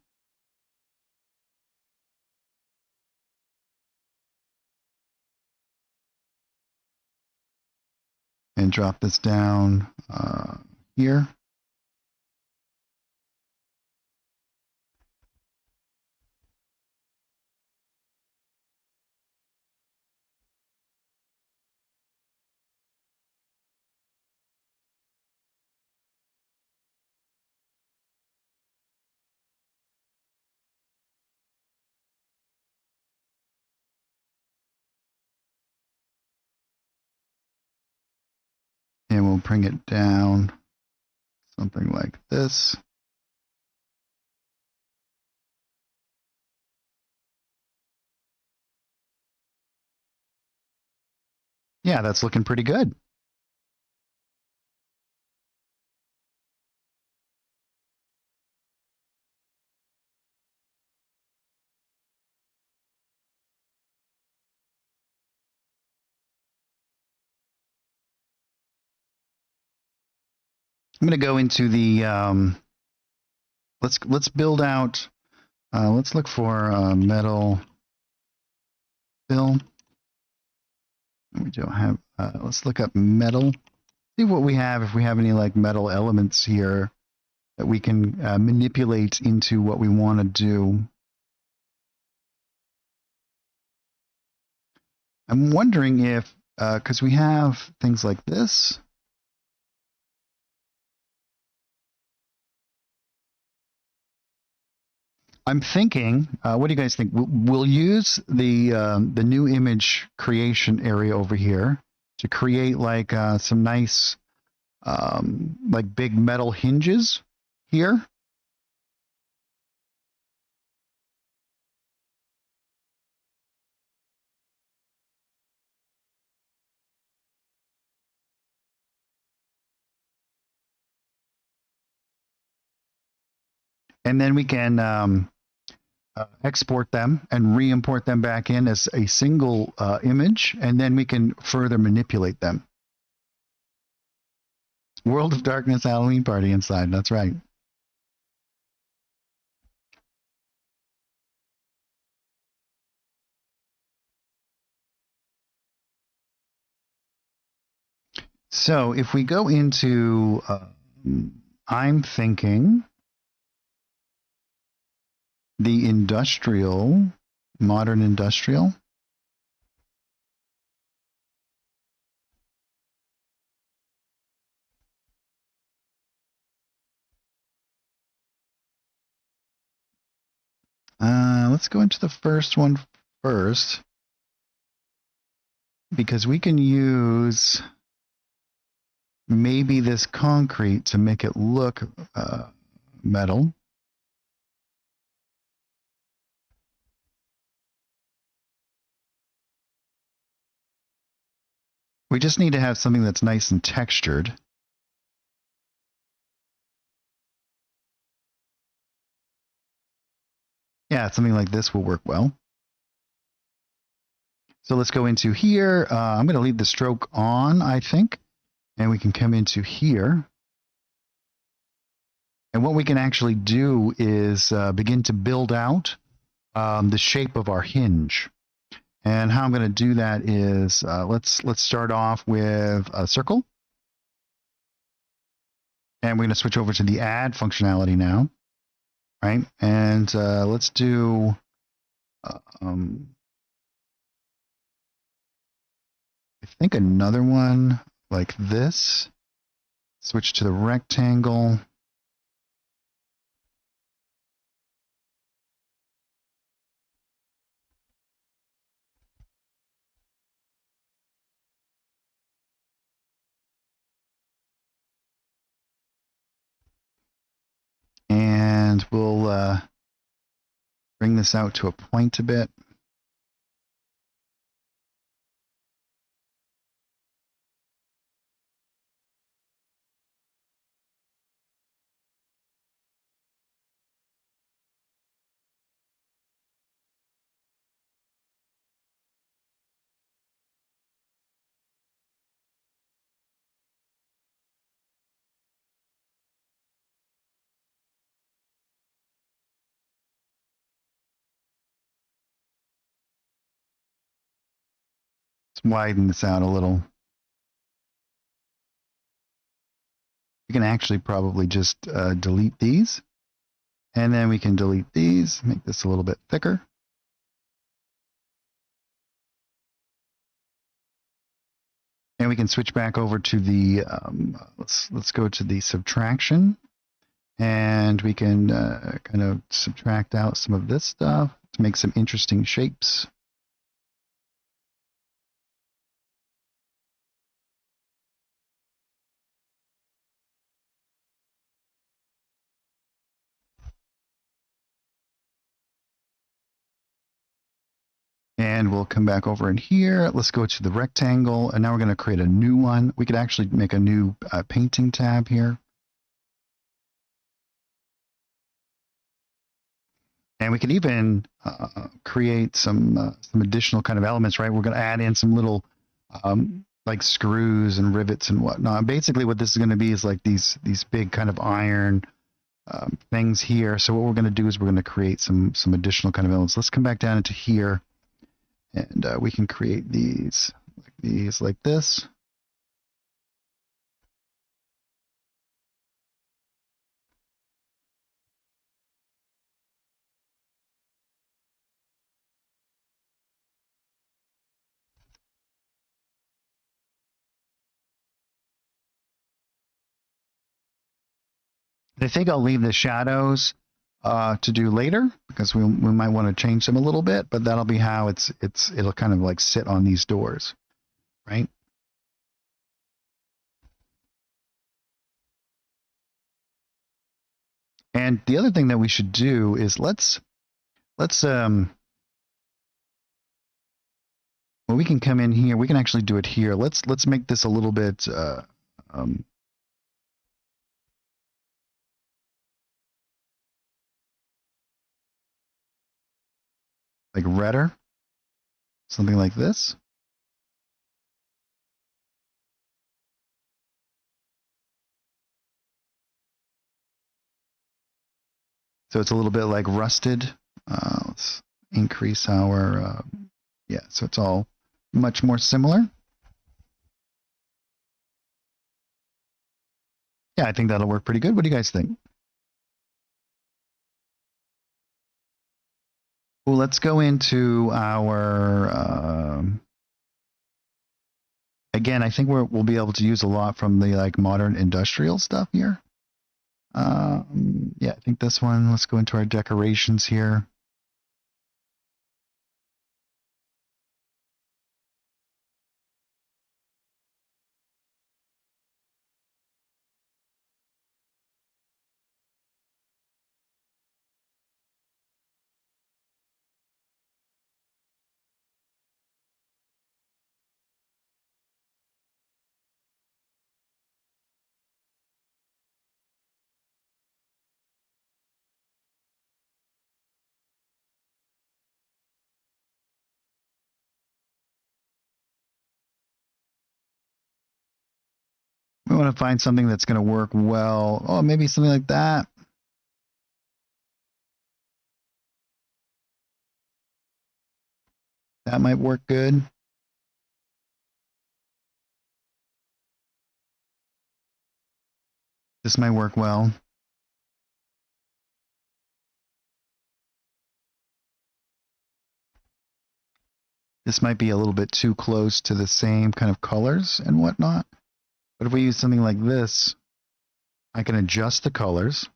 And drop this down here. And we'll bring it down something like this. Yeah, that's looking pretty good. I'm going to go into the, let's build out, let's look for metal fill. We don't have, let's look up metal, see what we have, if we have any like metal elements here that we can manipulate into what we want to do. I'm wondering if, because we have things like this. I'm thinking, what do you guys think? We'll use the new image creation area over here to create like some nice like big metal hinges here. And then we can export them and re-import them back in as a single image, and then we can further manipulate them. World of Darkness Halloween party inside, that's right. So if we go into, I'm thinking the industrial, modern industrial. Let's go into the first one first, because we can use maybe this concrete to make it look metal. We just need to have something that's nice and textured. Yeah, something like this will work well. So let's go into here. I'm going to leave the stroke on, I think, and we can come into here. And what we can actually do is begin to build out the shape of our hinge. And how I'm going to do that is let's start off with a circle. And we're going to switch over to the add functionality now. Right? And let's do I think another one like this. Switch to the rectangle. And we'll bring this out to a point a bit. Let's widen this out a little. We can actually probably just delete these. And then we can delete these, make this a little bit thicker. And we can switch back over to the, let's go to the subtraction. And we can kind of subtract out some of this stuff to make some interesting shapes. And we'll come back over in here. Let's go to the rectangle. And now we're going to create a new one. We could actually make a new painting tab here. And we can even create some additional kind of elements, right? We're going to add in some little like screws and rivets and whatnot. Basically, what this is going to be is like these big kind of iron things here. So what we're going to do is we're going to create some additional kind of elements. Let's come back down into here, and we can create these like this. I think I'll leave the shadows to do later, because we might want to change them a little bit, but that'll be how it'll kind of like sit on these doors, right? And the other thing that we should do is let's well, we can come in here. We can actually do it here. Let's make this a little bit like redder, something like this. So it's a little bit like rusted. Let's increase our, yeah, so it's all much more similar. Yeah, I think that'll work pretty good. What do you guys think? Well, let's go into our, again, I think we'll be able to use a lot from the like modern industrial stuff here. Yeah, I think this one, let's go into our decorations here. We want to find something that's going to work well. Oh, maybe something like that. That might work good. This might work well. This might be a little bit too close to the same kind of colors and whatnot. But if we use something like this, I can adjust the colors.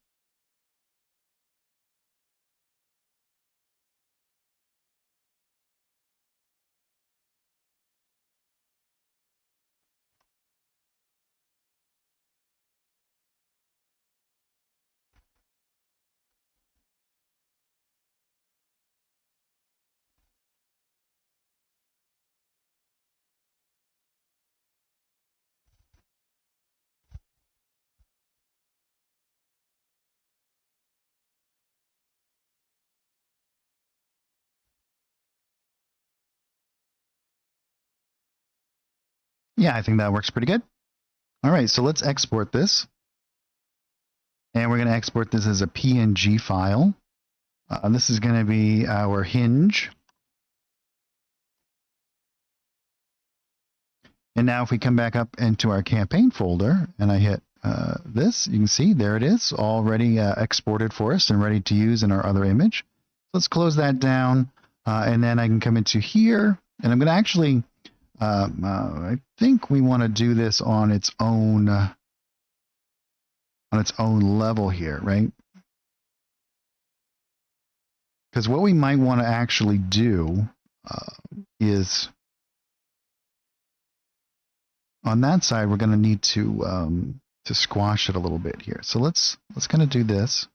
Yeah, I think that works pretty good. All right, so let's export this. And we're going to export this as a PNG file. This is going to be our hinge. And now if we come back up into our campaign folder and I hit this, you can see there it is, already exported for us and ready to use in our other image. Let's close that down, and then I can come into here, and I'm going to actually, I think we want to do this on its own level here, right? Because what we might want to actually do is on that side, we're going to need to squash it a little bit here. So let's kind of do this.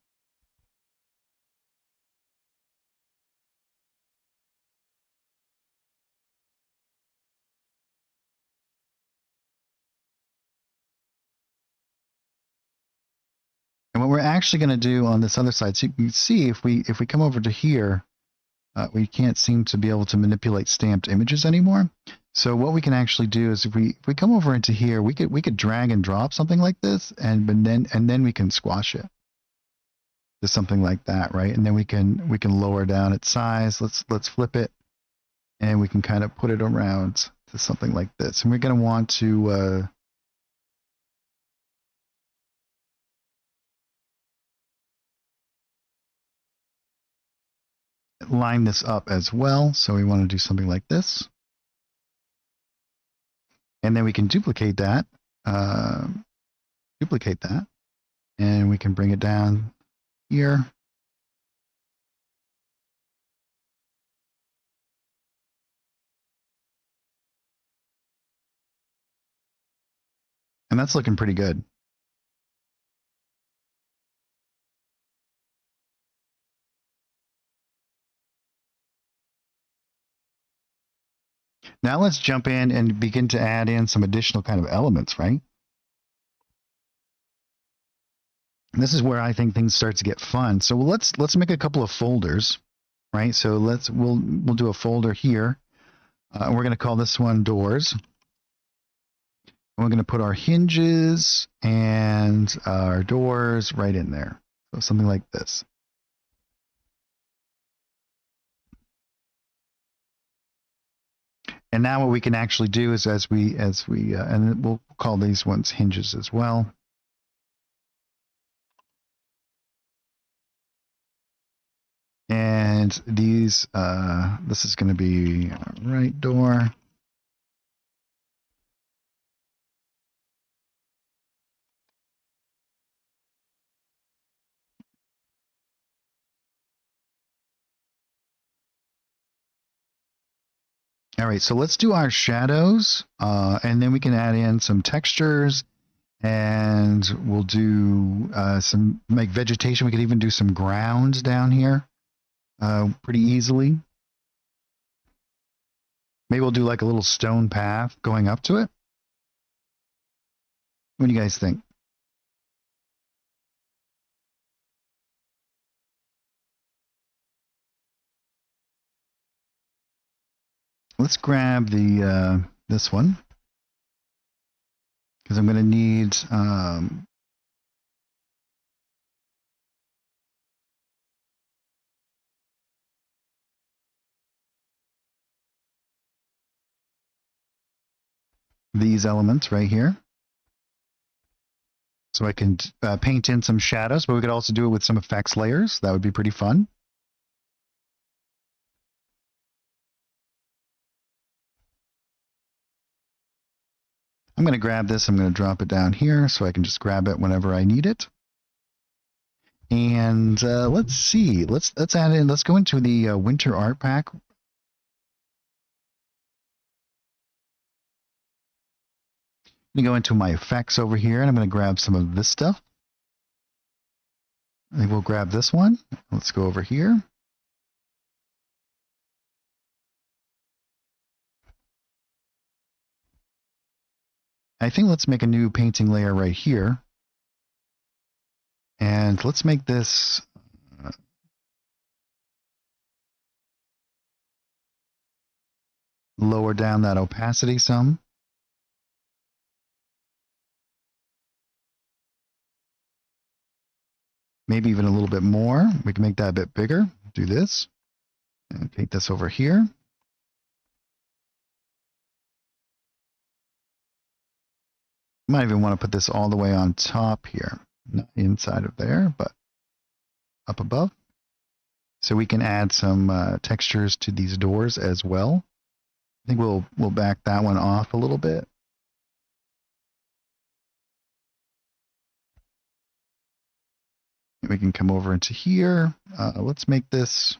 And what we're actually going to do on this other side, so you can see if we come over to here, we can't seem to be able to manipulate stamped images anymore. So what we can actually do is if we come over into here, we could drag and drop something like this, and then we can squash it to something like that, right? And then we can lower down its size. Let's flip it, and we can kind of put it around to something like this. And we're going to want to line this up as well. So we want to do something like this. And then we can duplicate that, and we can bring it down here. And that's looking pretty good. Now let's jump in and begin to add in some additional kind of elements, right? And this is where I think things start to get fun. So let's make a couple of folders, right? So we'll do a folder here. We're going to call this one doors. And we're going to put our hinges and our doors right in there. So something like this. And now what we can actually do is and we'll call these ones hinges as well. And these, this is going to be our right door. All right, so let's do our shadows, and then we can add in some textures, and we'll do some vegetation. We could even do some grounds down here pretty easily. Maybe we'll do like a little stone path going up to it. What do you guys think? Let's grab the this one, because I'm going to need these elements right here. So I can paint in some shadows, but we could also do it with some effects layers. That would be pretty fun. I'm going to grab this. I'm going to drop it down here so I can just grab it whenever I need it. And let's see. Let's add in. Let's go into the winter art pack. I'm going to go into my effects over here, and I'm going to grab some of this stuff. I think we'll grab this one. Let's go over here. I think let's make a new painting layer right here. And let's make this lower down that opacity some. Maybe even a little bit more. We can make that a bit bigger. Do this. And paint this over here. Might even want to put this all the way on top here. Not inside of there, but up above. So we can add some textures to these doors as well. I think we'll back that one off a little bit. We can come over into here. Let's make this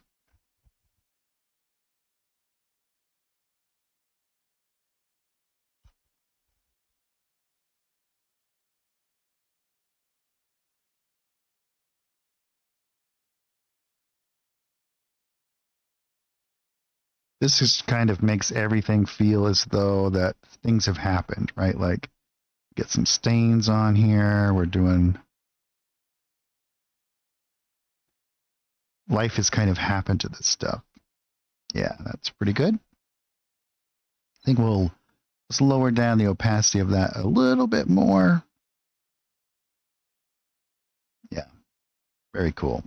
this just kind of makes everything feel as though that things have happened, right? Like get some stains on here. We're doing life has kind of happened to this stuff. Yeah, that's pretty good. I think we'll just lower down the opacity of that a little bit more. Yeah, very cool.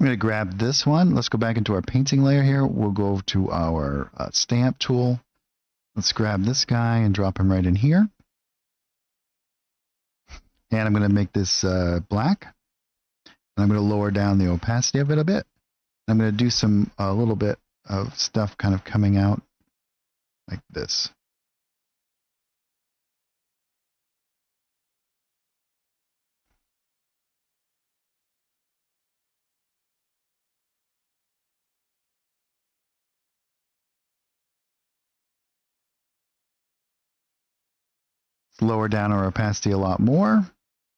I'm going to grab this one. Let's go back into our painting layer here. We'll go to our stamp tool. Let's grab this guy and drop him right in here. And I'm going to make this black. And I'm going to lower down the opacity of it a bit. I'm going to do a little bit of stuff kind of coming out like this. Lower down our opacity a lot more.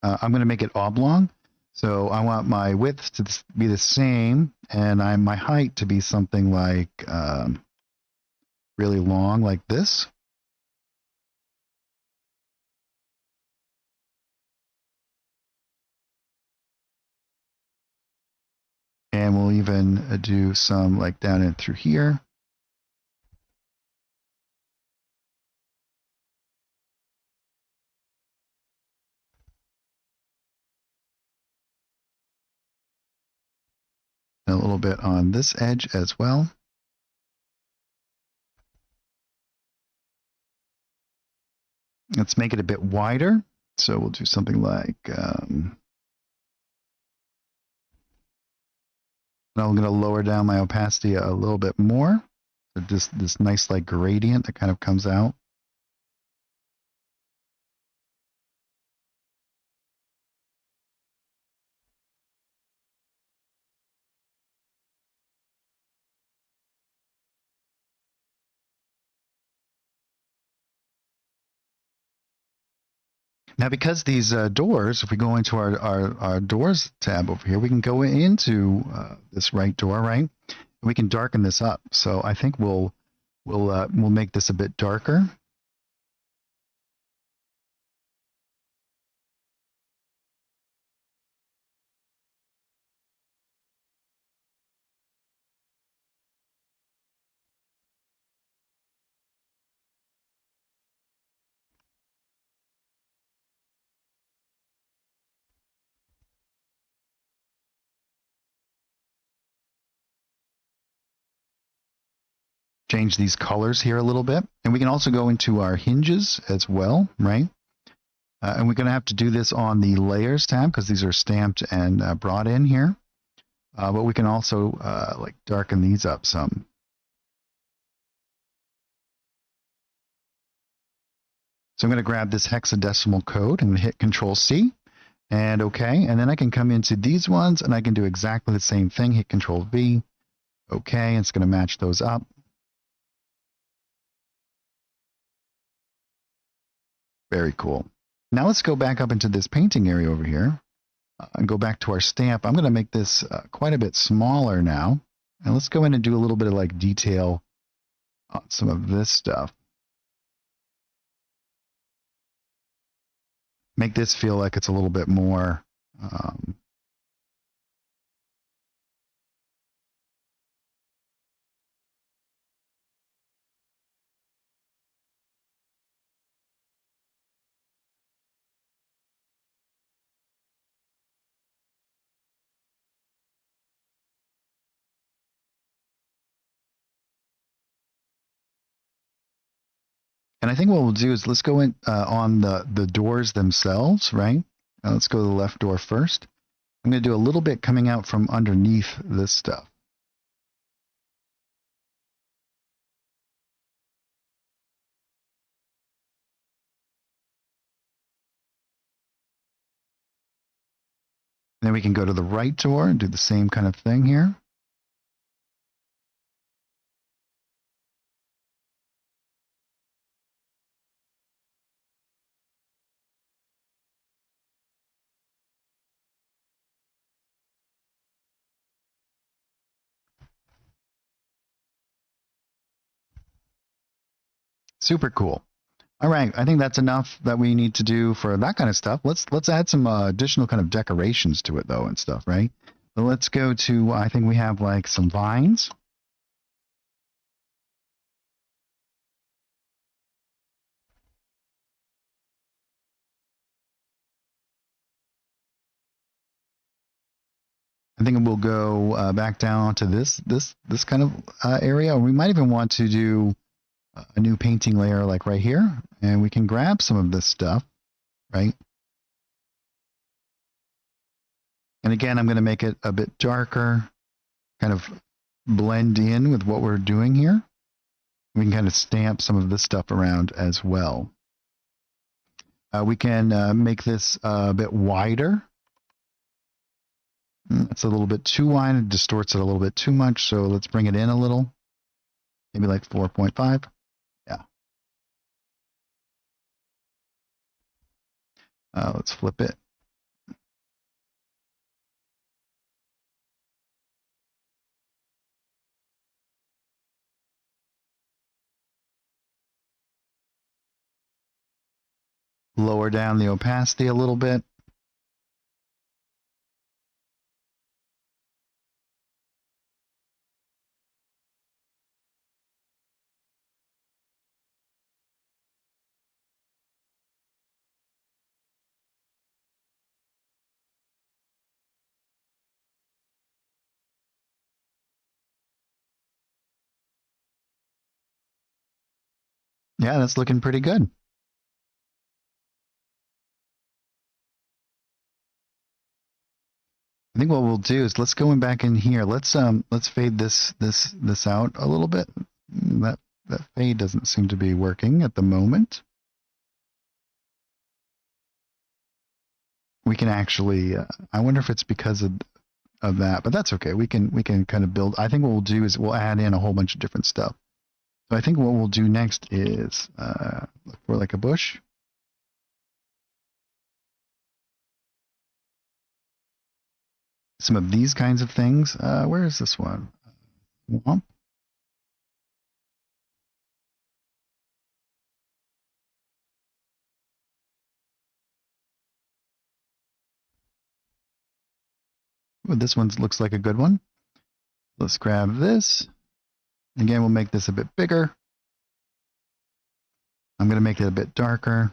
I'm going to make it oblong. So I want my width to be the same, and my height to be something like really long, like this. And we'll even do some like down and through here. And a little bit on this edge as well. Let's make it a bit wider. So we'll do something like, I'm going to lower down my opacity a little bit more. So this nice like gradient that kind of comes out. Now, because these doors, if we go into our doors tab over here, we can go into this right door, right? And we can darken this up. So I think we'll make this a bit darker. Change these colors here a little bit. And we can also go into our hinges as well, right? And we're going to have to do this on the layers tab because these are stamped and brought in here. But we can also like darken these up some. So I'm going to grab this hexadecimal code and hit Control C and OK. And then I can come into these ones and I can do exactly the same thing. Hit Control V. OK. It's going to match those up. Very cool. Now let's go back up into this painting area over here and go back to our stamp. I'm going to make this quite a bit smaller now. And let's go in and do a little bit of like detail on some of this stuff. Make this feel like it's a little bit more and I think what we'll do is let's go in on the doors themselves, right? Let's go to the left door first. I'm going to do a little bit coming out from underneath this stuff. Then we can go to the right door and do the same kind of thing here. Super cool. All right, I think that's enough that we need to do for that kind of stuff. Let's add some additional kind of decorations to it though and stuff, right? So let's go to, I think we have like some vines. I think we'll go back down to this kind of area. We might even want to do a new painting layer like right here, and we can grab some of this stuff, right? And again, I'm going to make it a bit darker, kind of blend in with what we're doing here. We can kind of stamp some of this stuff around as well. We can make this a bit wider. It's a little bit too wide. It distorts it a little bit too much. So let's bring it in a little. Maybe like 4.5. Yeah. Let's flip it. Lower down the opacity a little bit. Yeah, that's looking pretty good. I think what we'll do is let's go in back in here. Let's fade this out a little bit. That fade doesn't seem to be working at the moment. We can actually I wonder if it's because of that, but that's okay. We can kind of build. I think what we'll do is we'll add in a whole bunch of different stuff. So I think what we'll do next is look for like a bush. Some of these kinds of things. Where is this one? Womp. Ooh, this one looks like a good one. Let's grab this. Again, we'll make this a bit bigger. I'm going to make it a bit darker.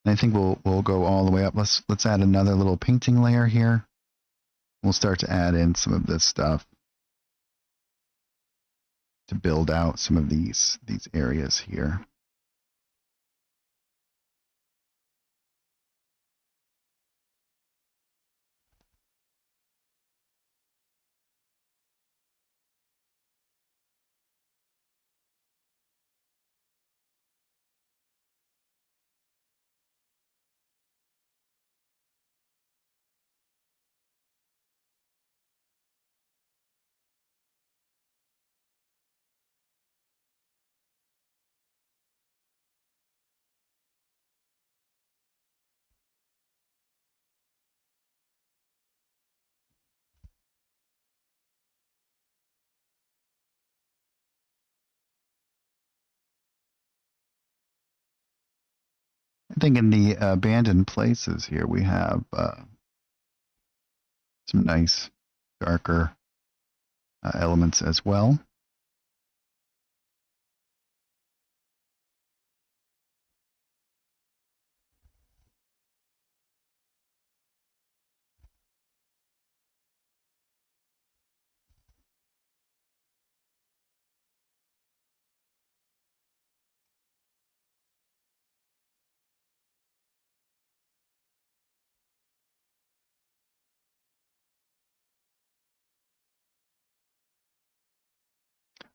And I think we'll go all the way up. Let's add another little painting layer here. We'll start to add in some of this stuff to build out some of these areas here. I think in the abandoned places here, we have some nice darker elements as well.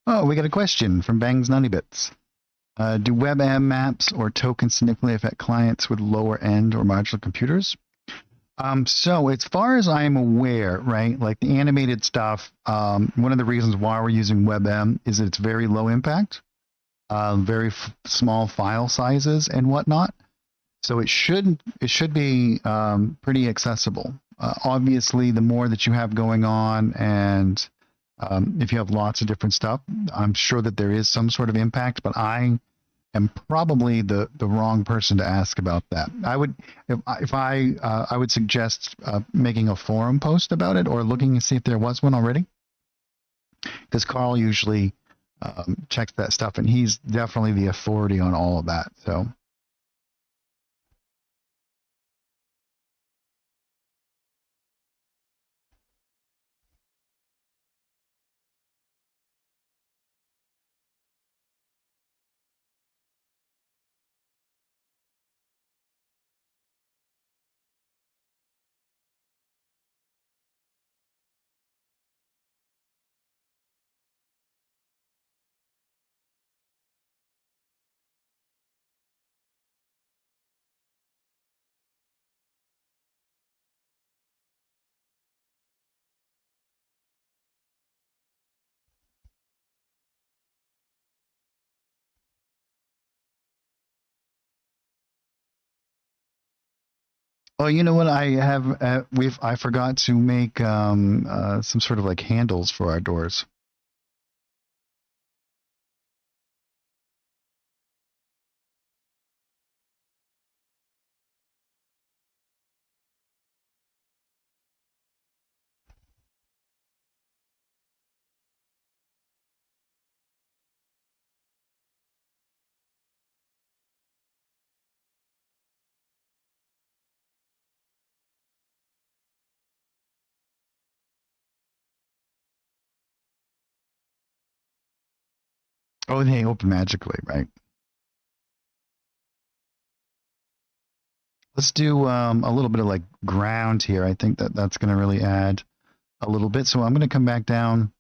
Oh, we got a question from Bangs Nutty Bits. Do WebM maps or tokens significantly affect clients with lower end or modular computers? So as far as I'm aware, right, like the animated stuff, one of the reasons why we're using WebM is that it's very low impact, very small file sizes and whatnot. So it should be pretty accessible. Obviously, the more that you have going on, and if you have lots of different stuff, I'm sure that there is some sort of impact. But I am probably the wrong person to ask about that. I would, if I would suggest making a forum post about it, or looking to see if there was one already, because Carl usually checks that stuff, and he's definitely the authority on all of that. So. Oh, you know what? I have I forgot to make some sort of like handles for our doors. Oh, they open magically, right? Let's do a little bit of like ground here. I think that that's going to really add a little bit. So I'm going to come back down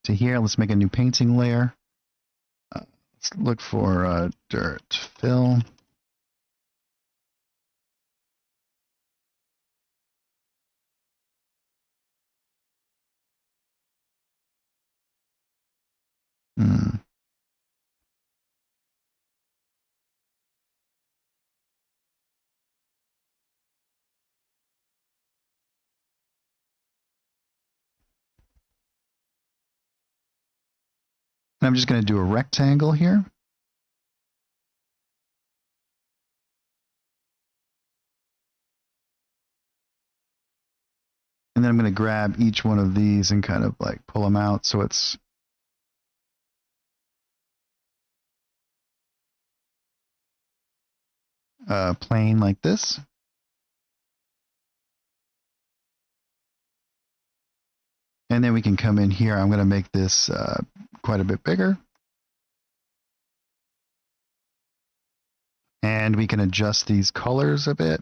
to here. Let's make a new painting layer. Let's look for dirt fill. Hmm. And I'm just going to do a rectangle here. And then I'm going to grab each one of these and kind of like pull them out so it's plain like this. And then we can come in here. I'm going to make this quite a bit bigger. And we can adjust these colors a bit.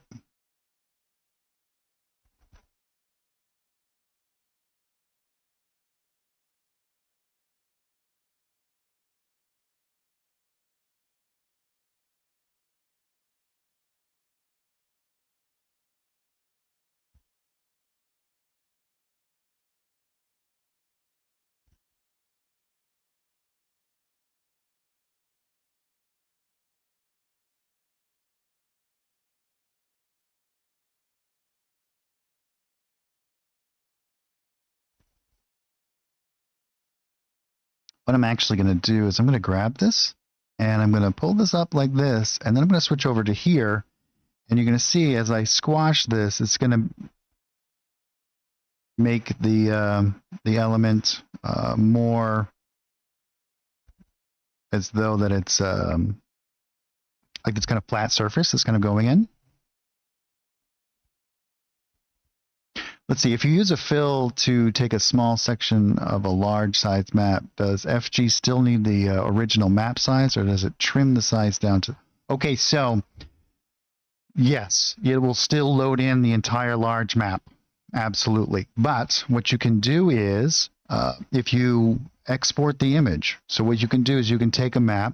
What I'm actually going to do is I'm going to grab this and I'm going to pull this up like this, and then I'm going to switch over to here, and you're going to see as I squash this, it's going to make the element more as though that it's like it's kind of flat surface that's kind of going in. Let's see, if you use a fill to take a small section of a large size map, does FG still need the original map size, or does it trim the size down to... Okay, so yes, it will still load in the entire large map. Absolutely. But what you can do is, if you export the image, so what you can do is you can take a map,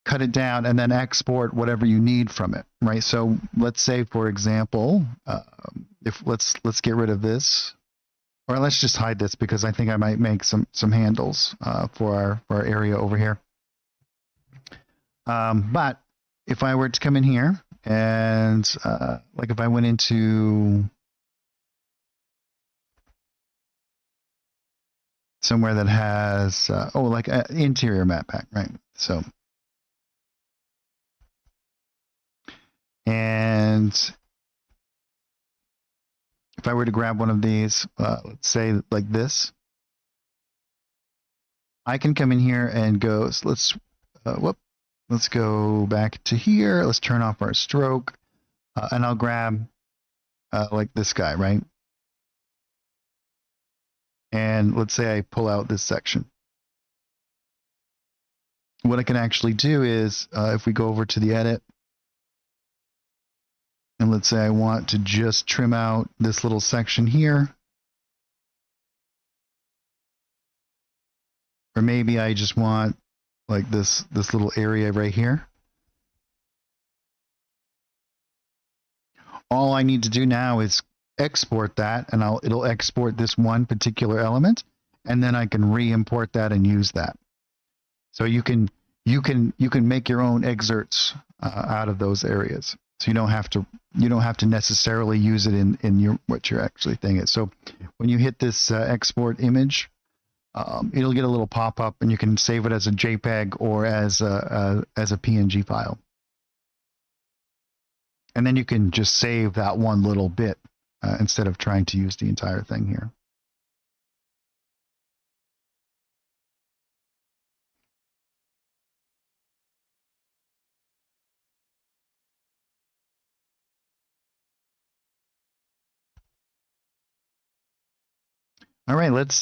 cut it down, and then export whatever you need from it, right? So let's say, for example, if let's get rid of this, or let's just hide this because I think I might make some handles for our area over here. But if I were to come in here and like if I went into somewhere that has, like an interior map pack, right? So, and if I were to grab one of these, let's say like this, I can come in here and go, so let's go back to here. Let's turn off our stroke, and I'll grab like this guy, right? And let's say I pull out this section. What I can actually do is, if we go over to the edit, and let's say I want to just trim out this little section here, or maybe I just want like this little area right here. All I need to do now is export that, and it'll export this one particular element, and then I can re-import that and use that. So you can make your own excerpts out of those areas. So you don't have to necessarily use it in your what you're actually thinking. So when you hit this export image, it'll get a little pop up, and you can save it as a JPEG or as a PNG file. And then you can just save that one little bit instead of trying to use the entire thing here. All right, let's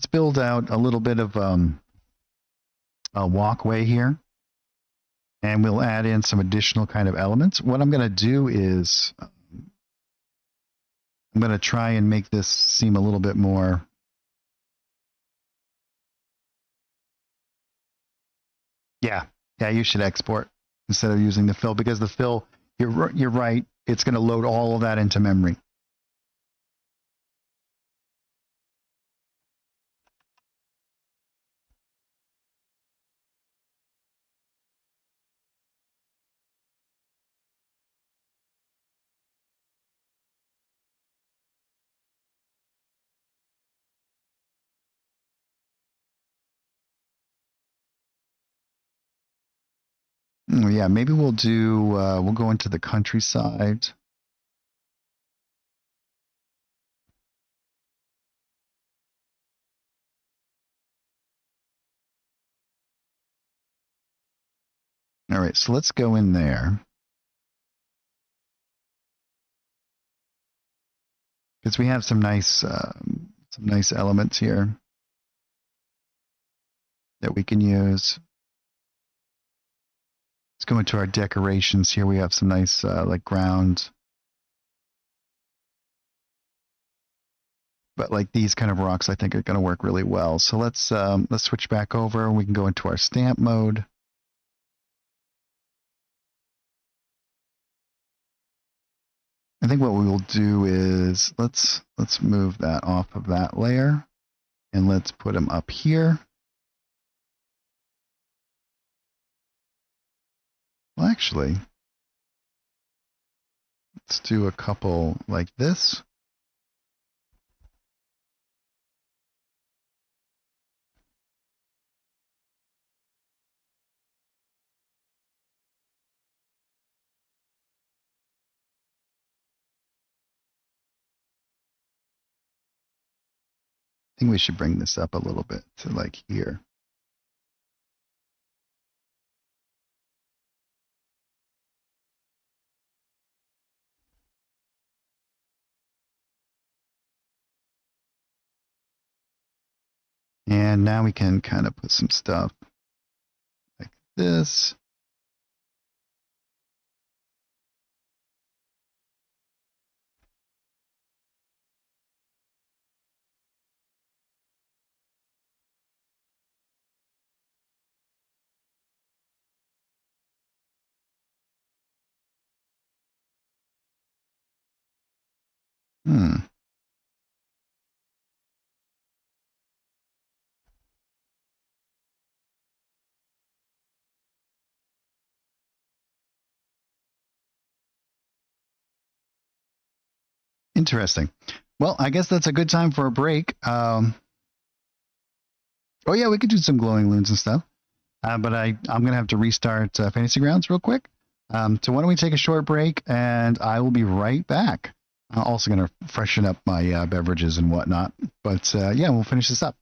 build out a little bit of a walkway here, and we'll add in some additional kind of elements. What I'm going to do is I'm going to try and make this seem a little bit more yeah, you should export instead of using the fill, because the fill, you're right, it's going to load all of that into memory. Yeah, maybe we'll do, we'll go into the countryside. All right, so let's go in there. Because we have some nice elements here that we can use. Let's go into our decorations here. We have some nice like ground. But like these kind of rocks, I think are going to work really well. So let's switch back over. We can go into our stamp mode. I think what we will do is let's move that off of that layer, and let's put them up here. Well, actually, let's do a couple like this. I think we should bring this up a little bit to like here. And now we can kind of put some stuff like this. Interesting. Well, I guess that's a good time for a break. Oh yeah, we could do some glowing loons and stuff. But I'm gonna have to restart Fantasy Grounds real quick. So why don't we take a short break, and I will be right back. I'm also gonna freshen up my beverages and whatnot. But yeah, we'll finish this up.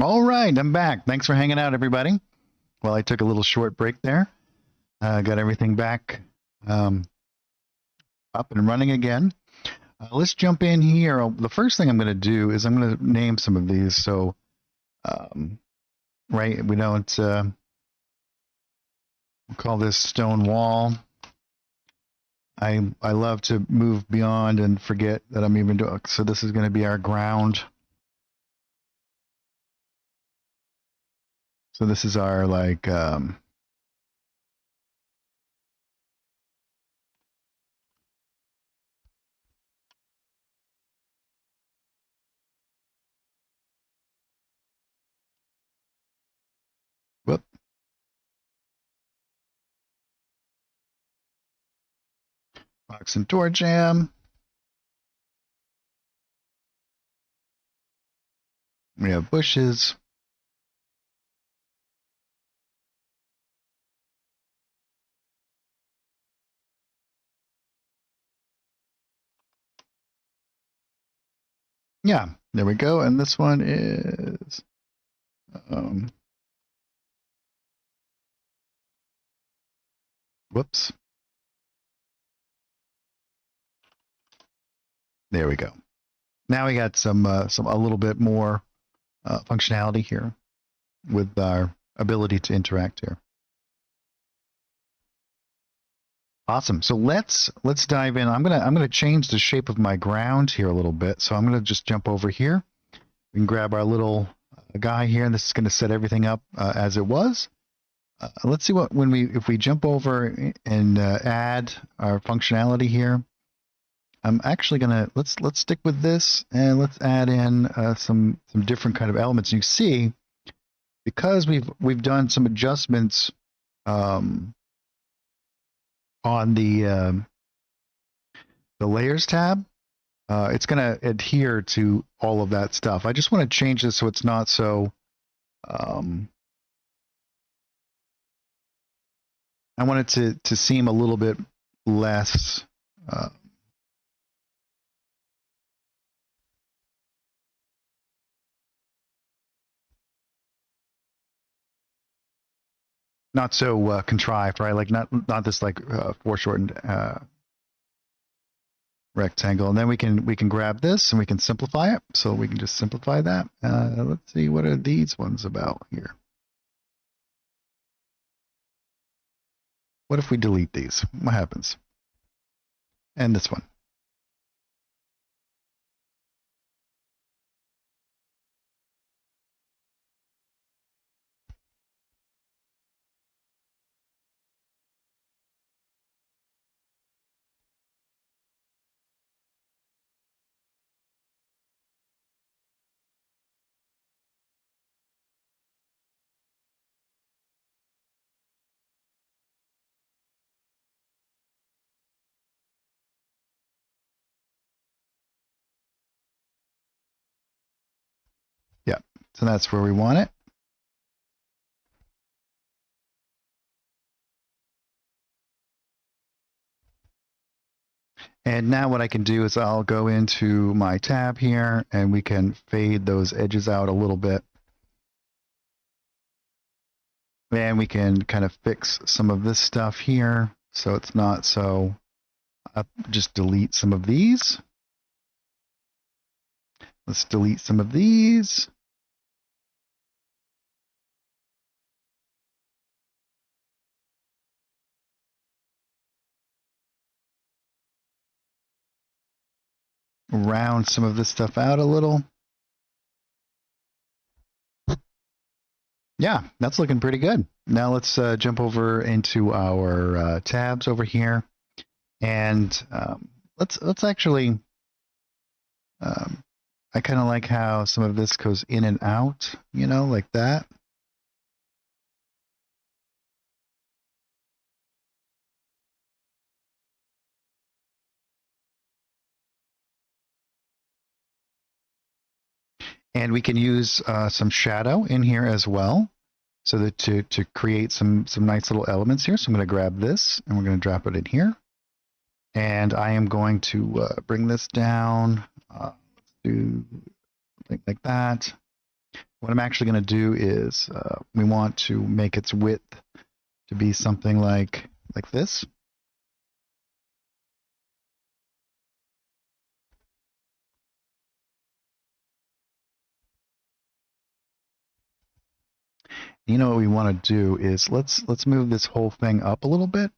All right, I'm back. Thanks for hanging out, everybody. Well, I took a little short break there. Got everything back up and running again. Let's jump in here. The first thing I'm going to do is I'm going to name some of these. So, right, we don't we'll call this stone wall. I love to move beyond and forget that I'm even doing. So this is going to be our ground. So this is our like whoop. Box and door jam. We have bushes. Yeah, there we go. And this one is whoops. There we go. Now we got some a little bit more functionality here with our ability to interact here. Awesome. So let's dive in. I'm gonna change the shape of my ground here a little bit. So I'm gonna just jump over here. We can grab our little guy here, and this is gonna set everything up as it was. Let's see what if we jump over and add our functionality here. I'm actually gonna let's stick with this and let's add in some different kind of elements. You see, because we've done some adjustments on the layers tab, it's gonna adhere to all of that stuff. I just want to change this so it's not so. I want it to seem a little bit less. Not so contrived, right? Like not this like foreshortened rectangle. And then we can grab this and we can simplify it. So we can just simplify that. Let's see, what are these ones about here? What if we delete these? What happens? And this one. Yeah, so that's where we want it. And now what I can do is I'll go into my tab here and we can fade those edges out a little bit. And we can kind of fix some of this stuff here so it's not so. Just delete some of these. Let's delete some of these. Round some of this stuff out a little. Yeah, that's looking pretty good. Now let's jump over into our tabs over here, and let's actually. I kind of like how some of this goes in and out, you know, like that. And we can use some shadow in here as well, so that to create some nice little elements here. So I'm going to grab this and we're going to drop it in here. And I am going to bring this down. Let's do something like that. what I'm actually going to do is we want to make its width to be something like this. You know what we want to do is let's move this whole thing up a little bit.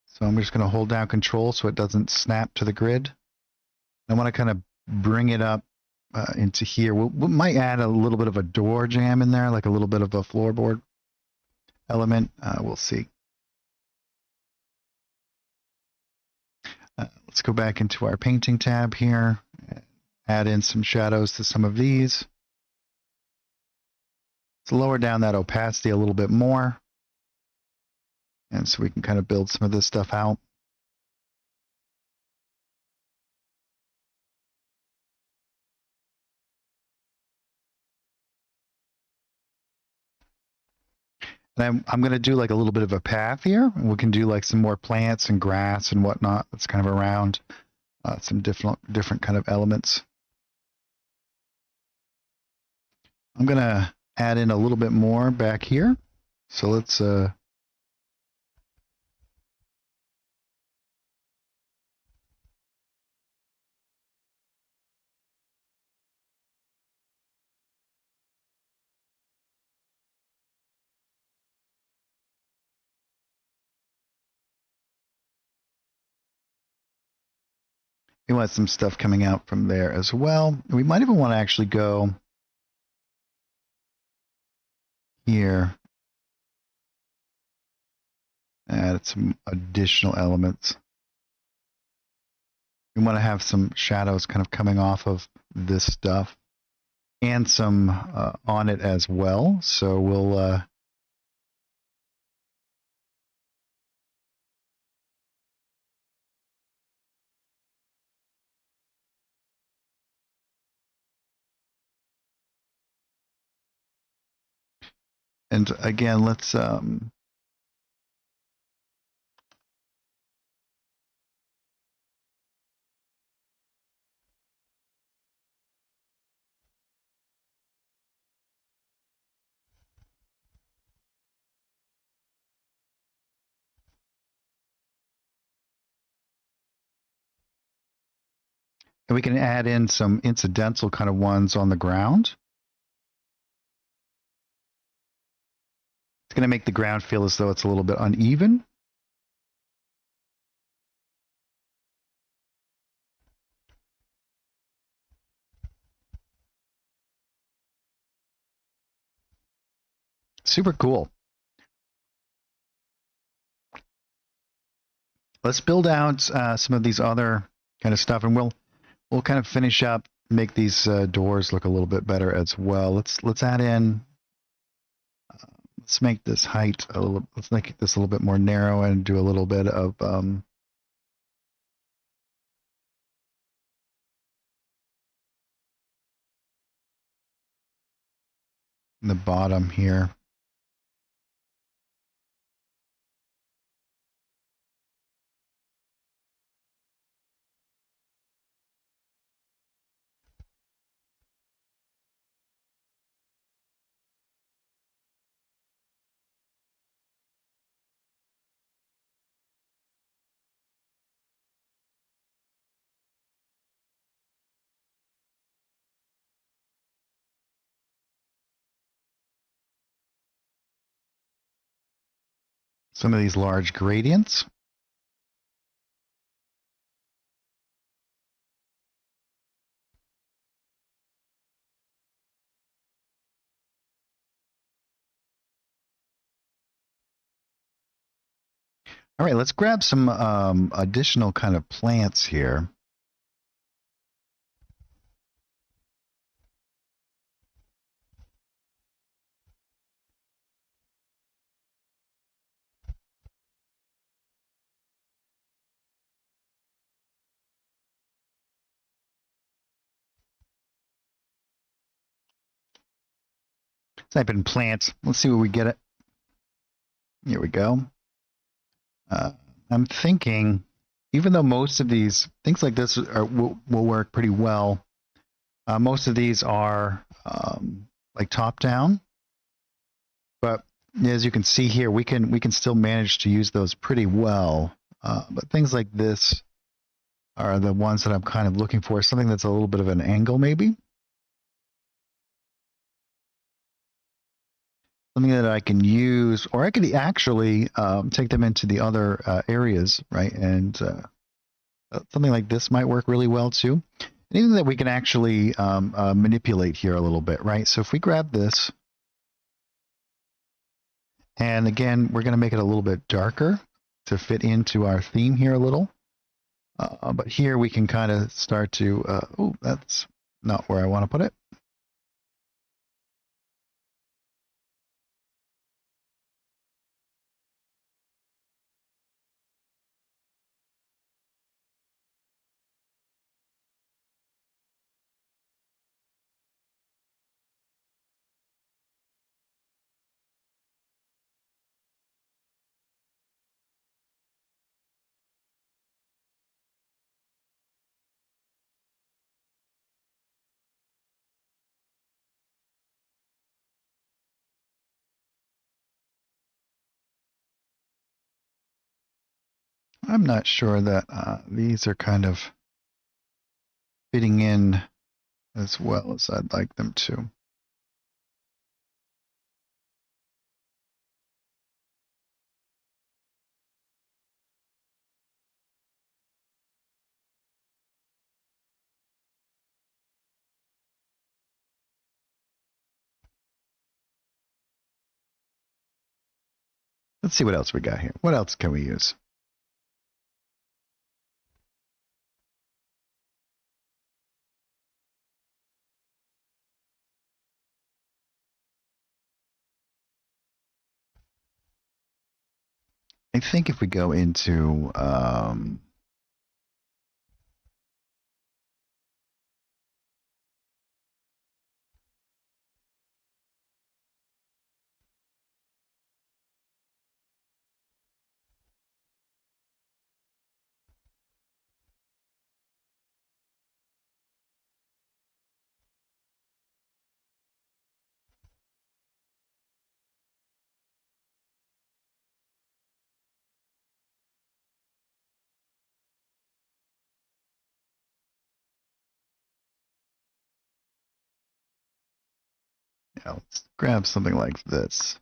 So I'm just going to hold down Control so it doesn't snap to the grid. I want to kind of bring it up into here. We might add a little bit of a door jamb in there, like a little bit of a floorboard element. We'll see. Let's go back into our painting tab here. Add in some shadows to some of these. Let's lower down that opacity a little bit more. And so we can kind of build some of this stuff out. And I'm going to do like a little bit of a path here. We can do like some more plants and grass and whatnot that's kind of around some different kind of elements. I'm going to add in a little bit more back here. So let's we want some stuff coming out from there as well. We might even want to actually go here, add some additional elements. We want to have some shadows kind of coming off of this stuff and some on it as well. So we'll and again, let's and we can add in some incidental kind of ones on the ground. It's going to make the ground feel as though it's a little bit uneven. Super cool. Let's build out some of these other kind of stuff, and we'll kind of finish up, make these doors look a little bit better as well. Let's add in. Let's make this height a little. Let's make this a little bit more narrow and do a little bit of the bottom here. Some of these large gradients. All right, let's grab some additional kind of plants here. Type in plants. Let's see where we get it. Here we go. I'm thinking, even though most of these things like this will work pretty well, most of these are like top down. But as you can see here, we can still manage to use those pretty well. But things like this are the ones that I'm kind of looking for. Something that's a little bit of an angle, maybe. Something that I can use, or I could actually take them into the other areas, right? And something like this might work really well too. Anything that we can actually manipulate here a little bit, right? So if we grab this, and again, we're going to make it a little bit darker to fit into our theme here a little. But here we can kind of start to, oh, that's not where I want to put it. I'm not sure that these are kind of fitting in as well as I'd like them to. Let's see what else we got here. What else can we use? I think if we go into yeah, let's grab something like this.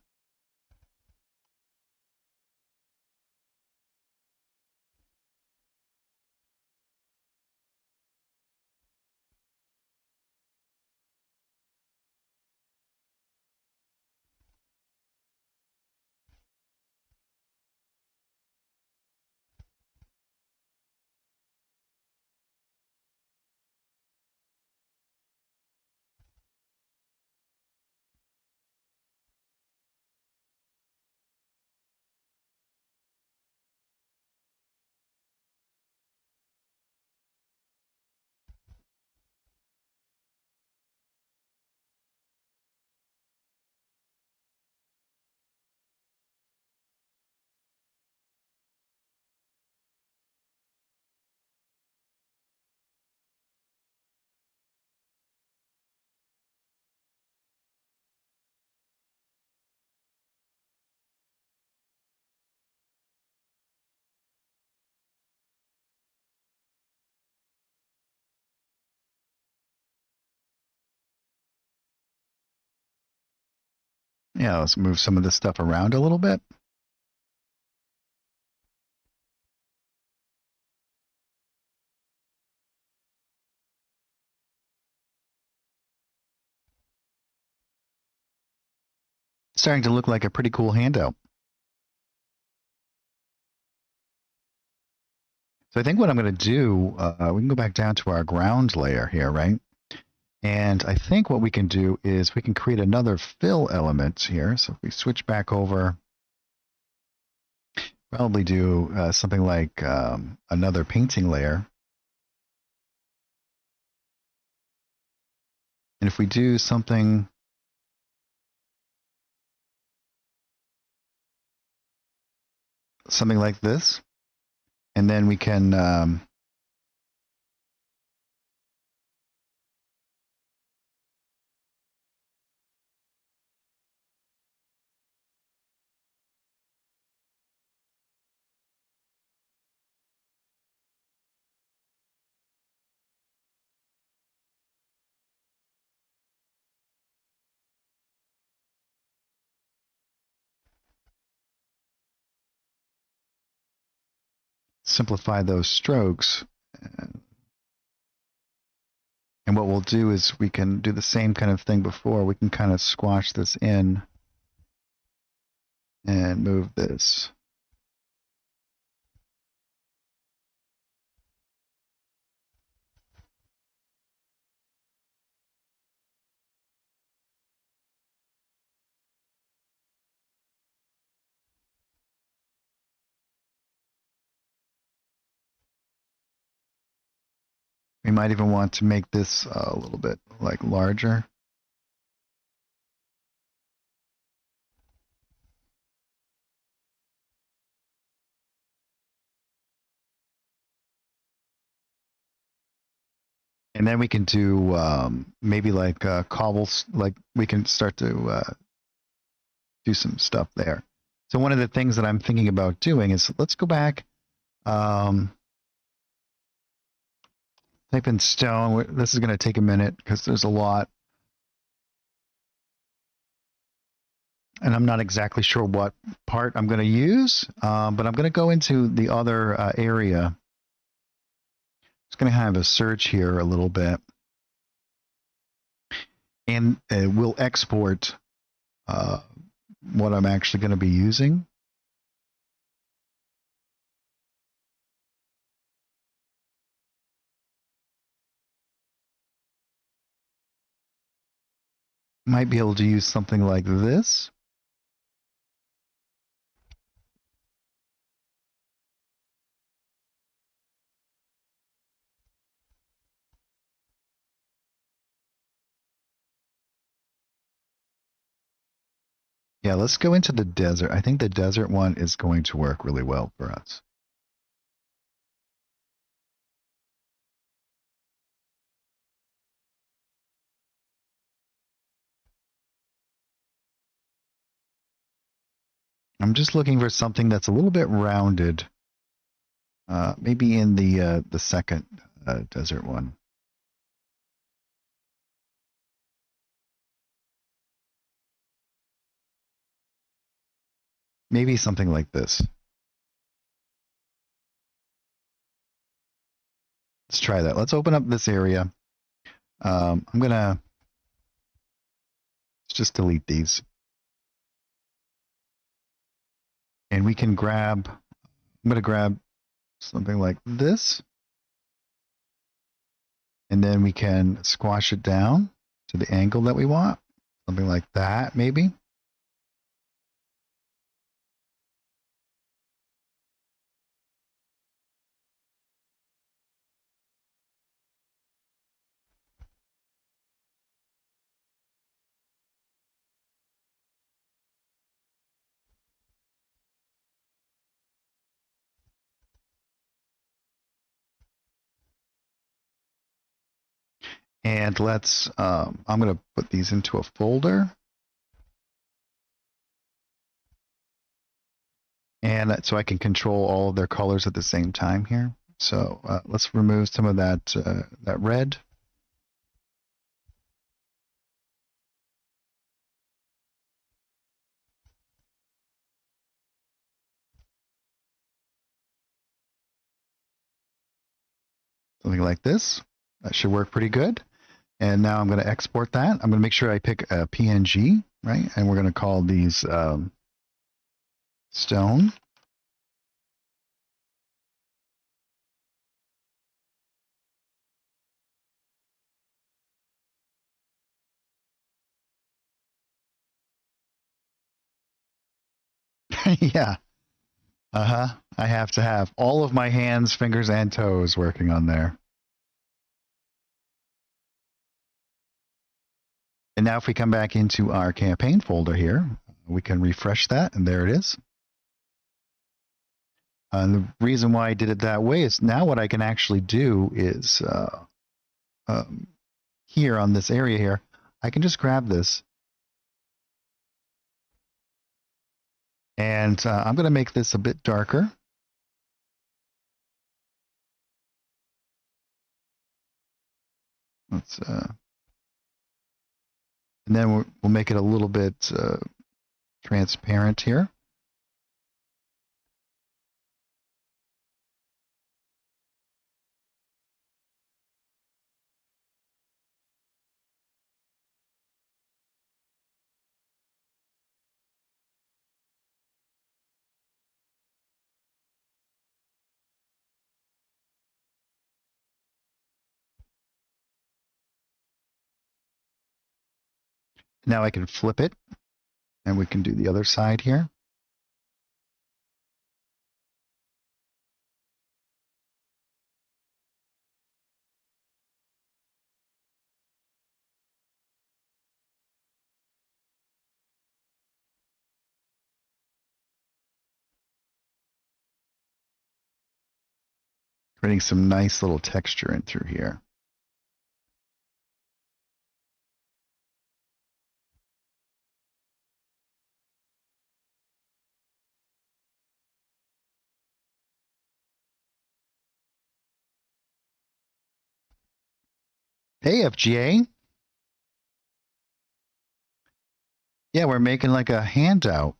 Yeah, let's move some of this stuff around a little bit. Starting to look like a pretty cool handout. So I think what I'm going to do, we can go back down to our ground layer here, right? And I think what we can do is we can create another fill element here. So if we switch back over, probably do something like another painting layer. And if we do something like this, and then we can simplify those strokes. And what we'll do is we can do the same kind of thing before. We can kind of squash this in and move this. We might even want to make this a little bit like larger. And then we can do maybe like cobbles, like we can start to do some stuff there. So one of the things that I'm thinking about doing is, let's go back, type in stone. This is going to take a minute because there's a lot. And I'm not exactly sure what part I'm going to use, but I'm going to go into the other area. Just going to have a search here a little bit. And we'll export what I'm actually going to be using. Might be able to use something like this. Yeah, let's go into the desert. I think the desert one is going to work really well for us. I'm just looking for something that's a little bit rounded. Maybe in the second desert one. Maybe something like this. Let's try that. Let's open up this area. I'm gonna just delete these. And we can grab, I'm gonna grab something like this. And then we can squash it down to the angle that we want. Something like that, maybe. And let's, I'm going to put these into a folder. And so I can control all of their colors at the same time here. So let's remove some of that, that red. Something like this. That should work pretty good. And now I'm going to export that. I'm going to make sure I pick a PNG, right? And we're going to call these stone. Yeah. Uh-huh. I have to have all of my hands, fingers, and toes working on there. And now if we come back into our campaign folder here, we can refresh that, and there it is. The reason why I did it that way is now what I can actually do is here on this area here, I can just grab this. And I'm going to make this a bit darker. Let's, and then we'll make it a little bit transparent here. Now I can flip it, and we can do the other side here. Creating some nice little texture in through here. Hey, FGA. Yeah, we're making like a handout.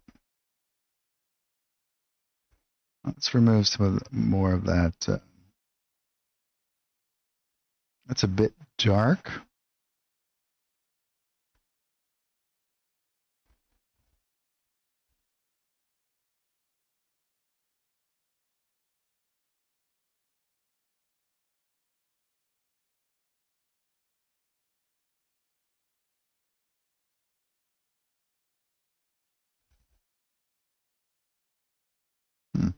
Let's remove some of more of that. That's a bit dark. Hmm.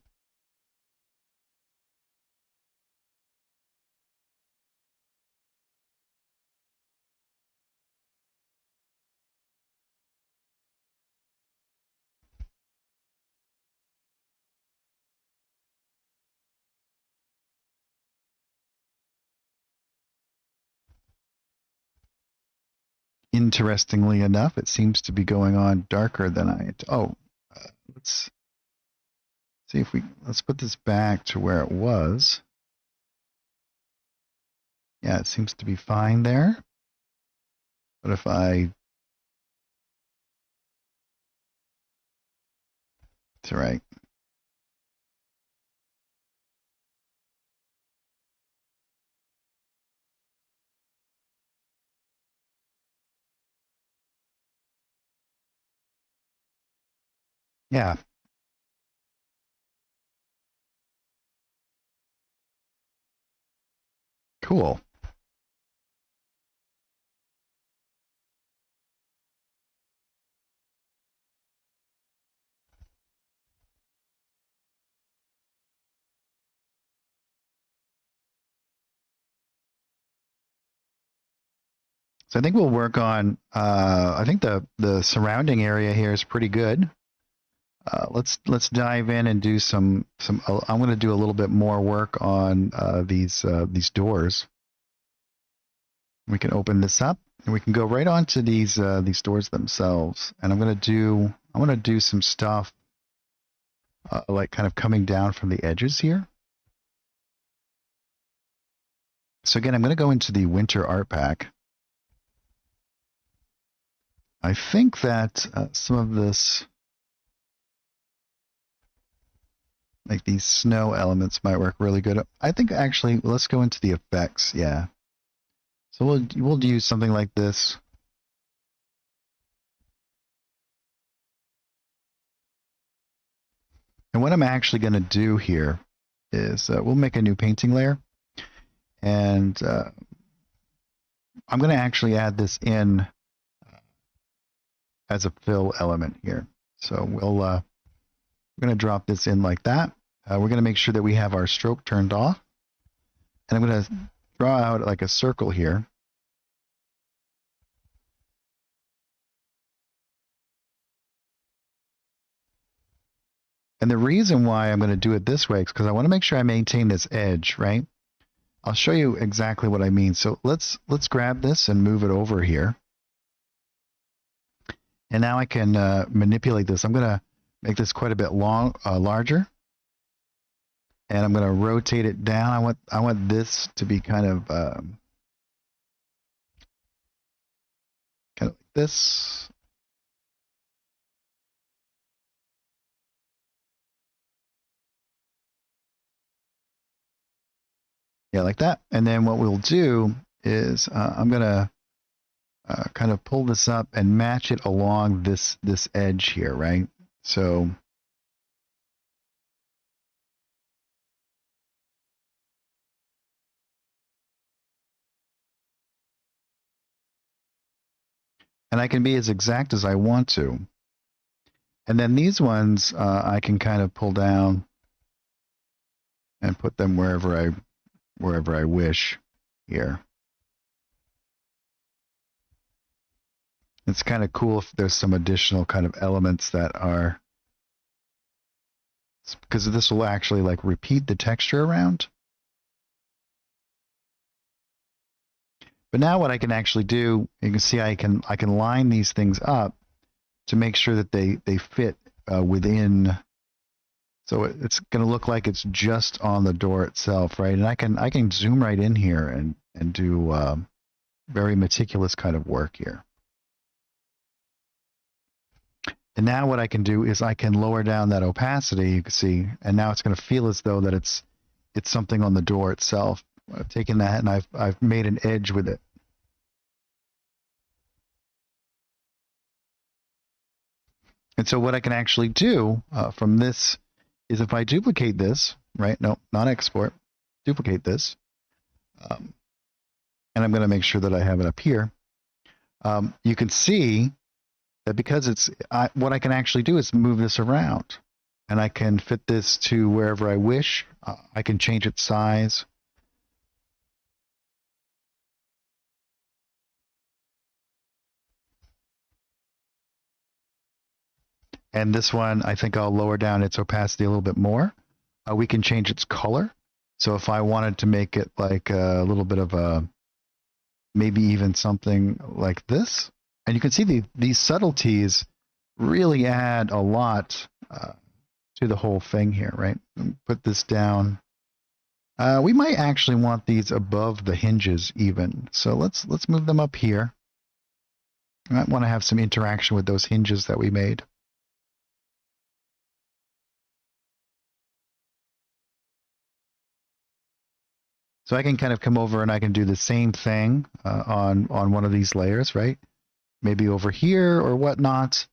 Interestingly enough, it seems to be going on darker than let's see if let's put this back to where it was. Yeah, it seems to be fine there. But if it's all right. Yeah. Cool. So I think we'll work on, I think the surrounding area here is pretty good. Let's dive in and do I'm going to do a little bit more work on these doors. We can open this up and we can go right onto these doors themselves. And I want to do some stuff like kind of coming down from the edges here. So again, I'm going to go into the winter art pack. I think that some of this, like these snow elements, might work really good. I think actually, let's go into the effects. Yeah. So we'll use something like this. And what I'm actually going to do here is we'll make a new painting layer, and I'm going to actually add this in as a fill element here. So we're going to drop this in like that. We're going to make sure that we have our stroke turned off. And I'm going to draw out like a circle here. And the reason why I'm going to do it this way is because I want to make sure I maintain this edge, right? I'll show you exactly what I mean. So let's grab this and move it over here. And now I can manipulate this. I'm going to make this quite a bit larger. And I'm going to rotate it down. I want this to be kind of like this. Yeah, like that. And then what we'll do is I'm going to kind of pull this up and match it along this edge here, right? So And I can be as exact as I want to. And then these ones I can kind of pull down and put them wherever I wish here. It's kind of cool if there's some additional kind of elements that are, because this will actually like repeat the texture around. But now what I can actually do, you can see I can line these things up to make sure that they fit within. So it's going to look like it's just on the door itself, right? And I can zoom right in here and do very meticulous kind of work here. And now what I can do is I can lower down that opacity, you can see, and now it's going to feel as though that it's something on the door itself. I've taken that and I've made an edge with it. And so what I can actually do from this is if I duplicate this, right? No, not export, duplicate this. And I'm going to make sure that I have it up here. You can see that because it's, what I can actually do is move this around. And I can fit this to wherever I wish. I can change its size. And this one, I think I'll lower down its opacity a little bit more. We can change its color. So if I wanted to make it like a little bit of a, maybe even something like this. And you can see these subtleties really add a lot to the whole thing here, right? Put this down. We might actually want these above the hinges even. So let's move them up here. I might want to have some interaction with those hinges that we made. So I can kind of come over and I can do the same thing on one of these layers, right? Maybe over here or whatnot,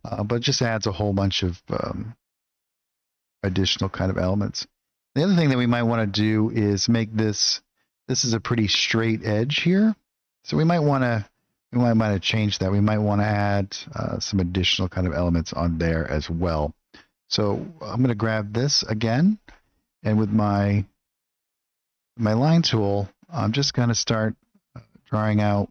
but it just adds a whole bunch of additional kind of elements. The other thing that we might want to do is make this is a pretty straight edge here. So we might want to change that. We might want to add some additional kind of elements on there as well. So I'm going to grab this again, and with my line tool, I'm just going to start drawing out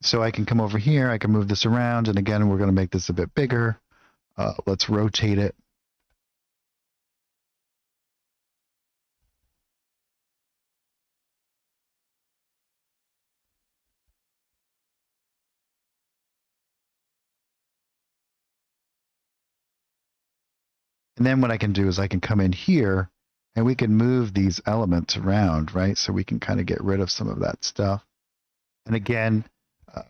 so I can come over here, I can move this around, and again, we're going to make this a bit bigger. Let's rotate it. And then what I can do is I can come in here and we can move these elements around, right? So we can kind of get rid of some of that stuff. And again,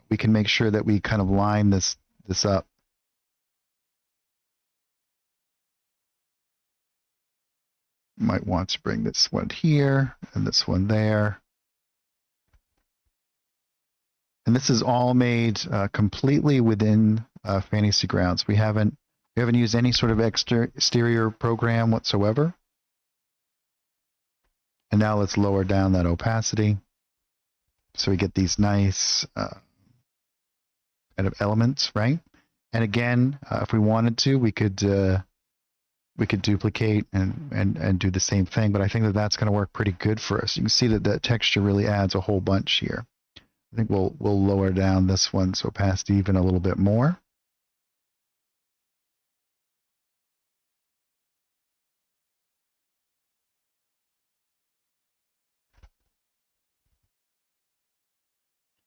we can make sure that we kind of line this up. Might want to bring this one here and this one there. And this is all made completely within Fantasy Grounds. We haven't used any sort of exterior program whatsoever. And now let's lower down that opacity so we get these nice kind of elements, right? And again, if we wanted to, we could duplicate and do the same thing. But I think that that's going to work pretty good for us. You can see that the texture really adds a whole bunch here. I think we'll lower down this one's opacity even a little bit more.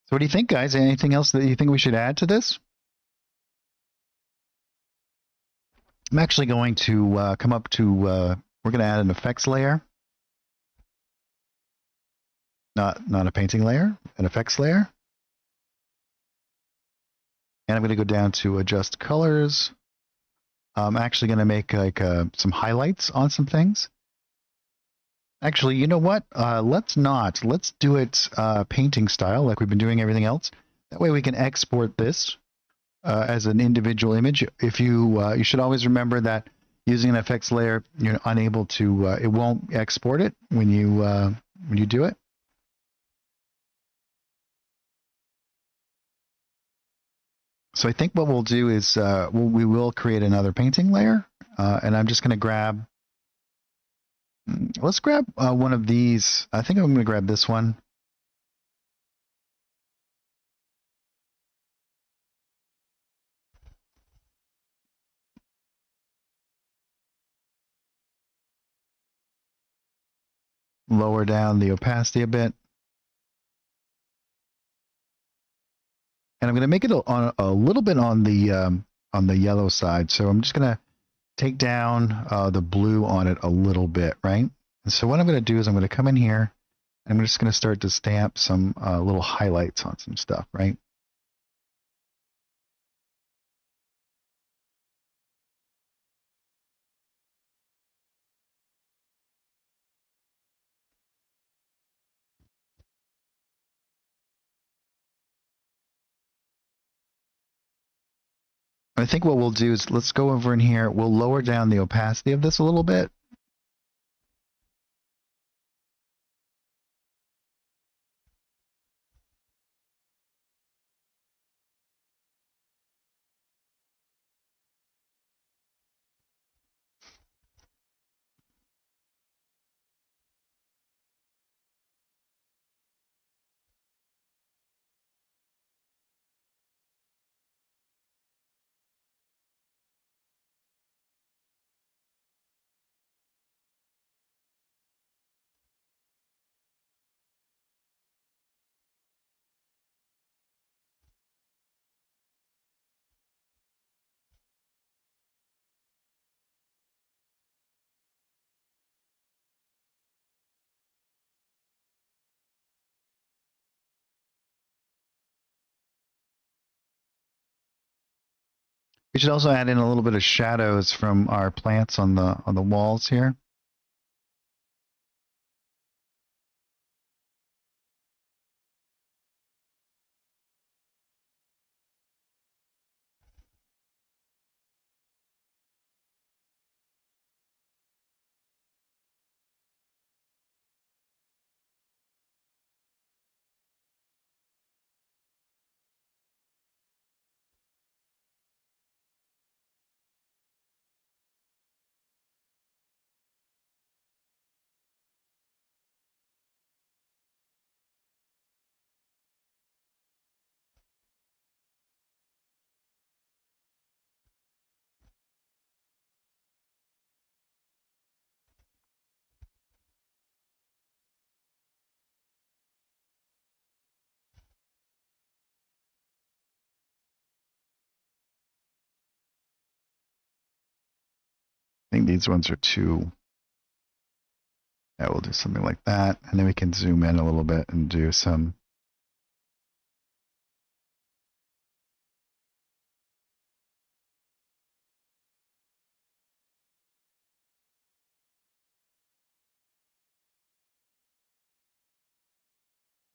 So what do you think, guys? Anything else that you think we should add to this? I'm actually going to come up to, we're going to add an effects layer. Not a painting layer, an effects layer. And I'm going to go down to adjust colors. I'm actually going to make like some highlights on some things. Actually, you know what? Let's not. Let's do it painting style like we've been doing everything else. That way we can export this as an individual image. If you should always remember that using an effects layer, you're unable to. It won't export it when you do it. So I think what we'll do is we will create another painting layer, and I'm just going to grab. Let's grab one of these. I think I'm going to grab this one. Lower down the opacity a bit. And I'm going to make it a little bit on the yellow side. So I'm just going to take down the blue on it a little bit, right? And so what I'm going to do is I'm going to come in here and I'm just going to start to stamp some little highlights on some stuff, right? I think what we'll do is let's go over in here. We'll lower down the opacity of this a little bit. We should also add in a little bit of shadows from our plants on the walls here. I think these ones are too. Yeah, we'll do something like that. And then we can zoom in a little bit and do some.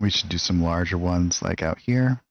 We should do some larger ones like out here.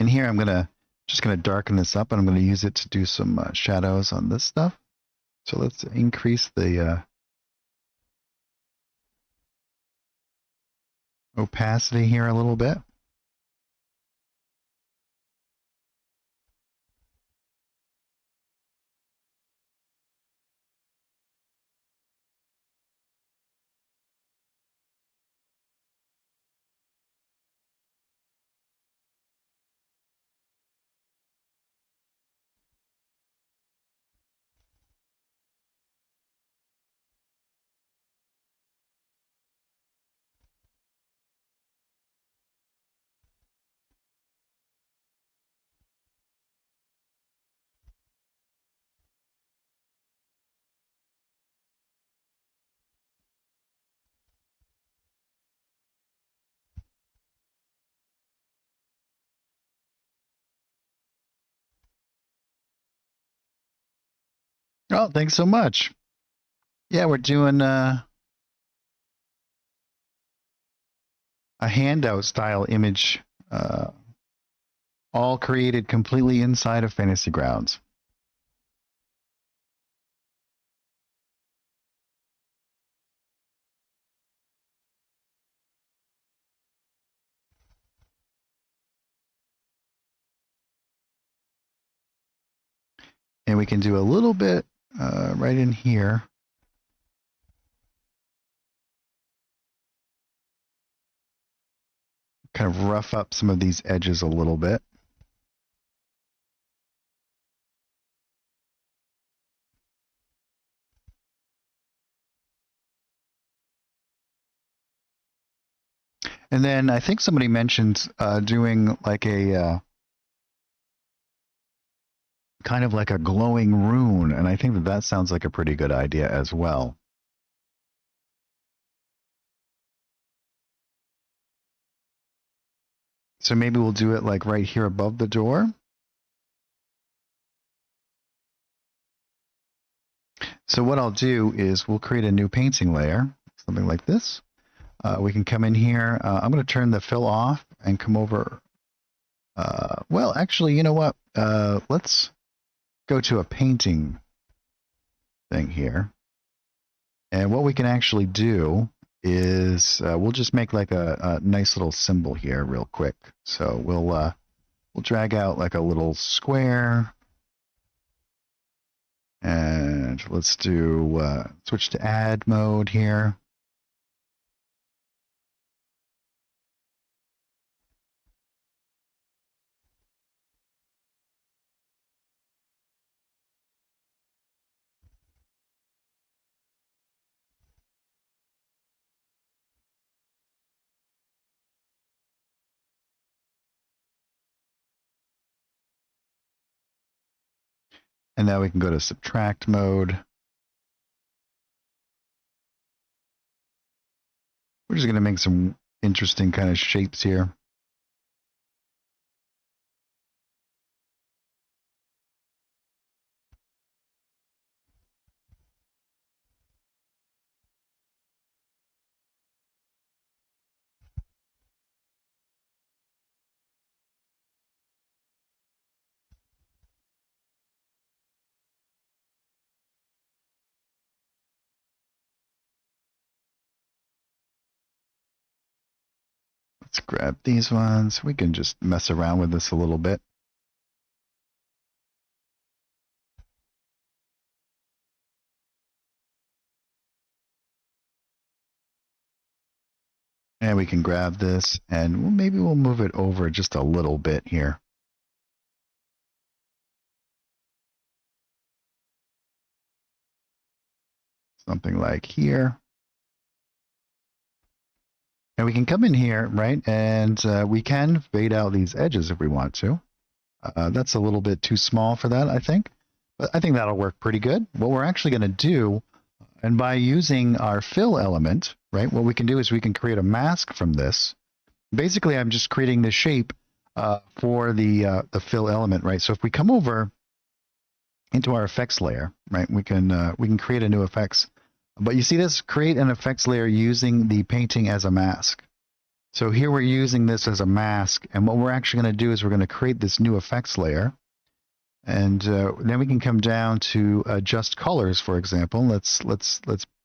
And here I'm just gonna darken this up, and I'm gonna use it to do some shadows on this stuff. So let's increase the opacity here a little bit. Oh, thanks so much. Yeah, we're doing a handout style image, all created completely inside of Fantasy Grounds. And we can do a little bit right in here. Kind of rough up some of these edges a little bit. And then I think somebody mentioned doing like a kind of like a glowing rune, and I think that that sounds like a pretty good idea as well. So maybe we'll do it like right here above the door. So what I'll do is we'll create a new painting layer, something like this. We can come in here. I'm going to turn the fill off and come over. Well, actually, you know what? Let's go to a painting thing here. And what we can actually do is we'll just make like a nice little symbol here real quick. So we'll drag out like a little square. And let's do switch to add mode here. And now we can go to subtract mode. We're just going to make some interesting kind of shapes here. Let's grab these ones. We can just mess around with this a little bit. And we can grab this and maybe we'll move it over just a little bit here. Something like here. And we can come in here, right? And we can fade out these edges if we want to. That's a little bit too small for that, I think. But I think that'll work pretty good. What we're actually going to do, and by using our fill element, right, what we can do is we can create a mask from this. Basically, I'm just creating the shape for the fill element, right? So if we come over into our effects layer, right, we can create a new effects. But you see this, create an effects layer using the painting as a mask. So here we're using this as a mask, and what we're actually going to do is we're going to create this new effects layer. And then we can come down to adjust colors, for example. Let's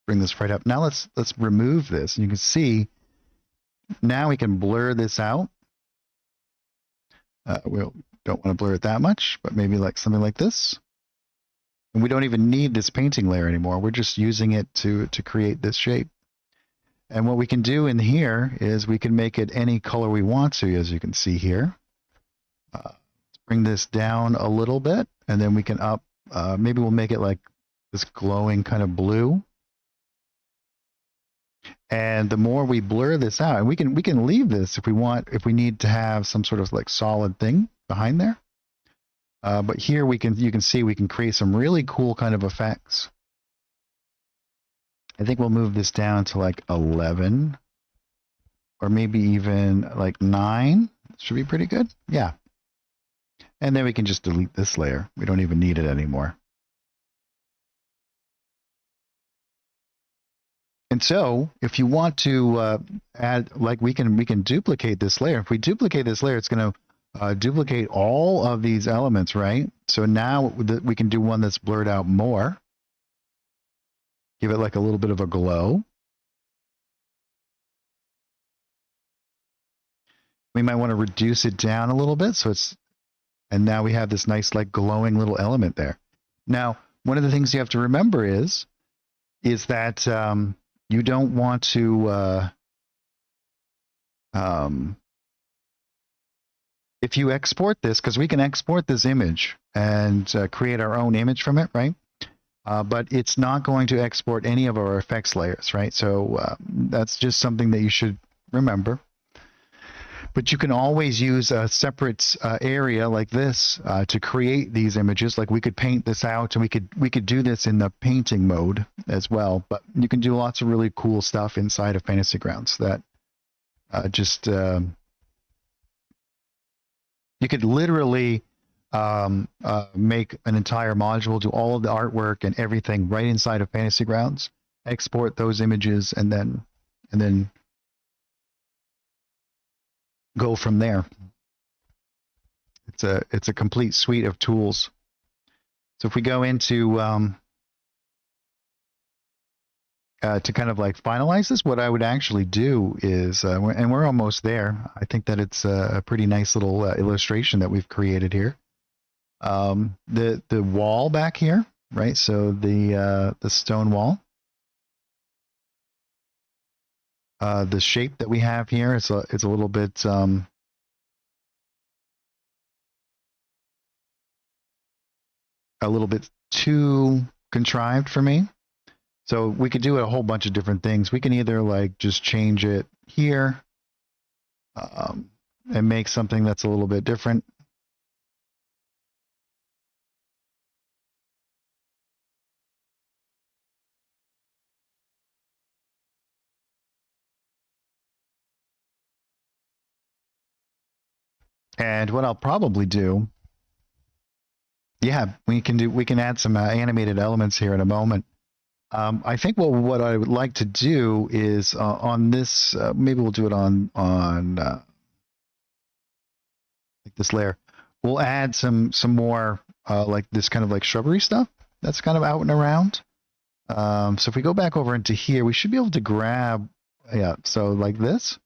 bring this right up. Now let's remove this. And you can see now we can blur this out. We don't want to blur it that much, but maybe like something like this. And we don't even need this painting layer anymore. We're just using it to create this shape. And what we can do in here is we can make it any color we want to, as you can see here. Let's bring this down a little bit, and then we can up. Maybe we'll make it like this glowing kind of blue. And the more we blur this out, and we can leave this if we want, if we need to have some sort of like solid thing behind there. But here you can see we can create some really cool kind of effects. I think we'll move this down to like 11 or maybe even like 9. Should be pretty good. Yeah. And then we can just delete this layer. We don't even need it anymore. And so if you want to add, like we can duplicate this layer. If we duplicate this layer, it's going to duplicate all of these elements, right? So now we can do one that's blurred out more. Give it like a little bit of a glow. We might want to reduce it down a little bit. So it's, and now we have this nice like glowing little element there. Now, one of the things you have to remember is that you don't want to, if you export this, because we can export this image and create our own image from it, right? But it's not going to export any of our effects layers, right? So that's just something that you should remember. But you can always use a separate area like this to create these images. Like we could paint this out, and we could do this in the painting mode as well. But you can do lots of really cool stuff inside of Fantasy Grounds that you could literally make an entire module, do all of the artwork and everything right inside of Fantasy Grounds, export those images, and then go from there. It's a complete suite of tools. So if we go into to kind of like finalize this, what I would actually do is, and we're almost there. I think that it's a pretty nice little illustration that we've created here. The wall back here, right? So the stone wall. The shape that we have here is it's a little bit too contrived for me. So we could do a whole bunch of different things. We can either like just change it here and make something that's a little bit different. And what I'll probably do, yeah, we can add some animated elements here in a moment. I think what I would like to do is on this, maybe we'll do it on like this layer. We'll add some more like this kind of like shrubbery stuff that's kind of out and around. So if we go back over into here, we should be able to grab, yeah, so like this.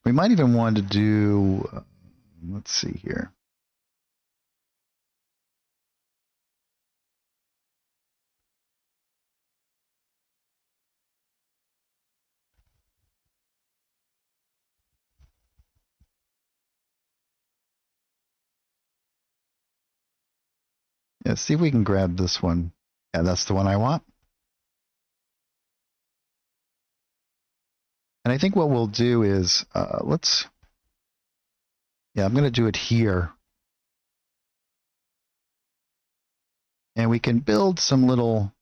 We might even want to do, let's see here. Yeah, see if we can grab this one. Yeah, that's the one I want. And I think what we'll do is, yeah, I'm going to do it here. And we can build some little,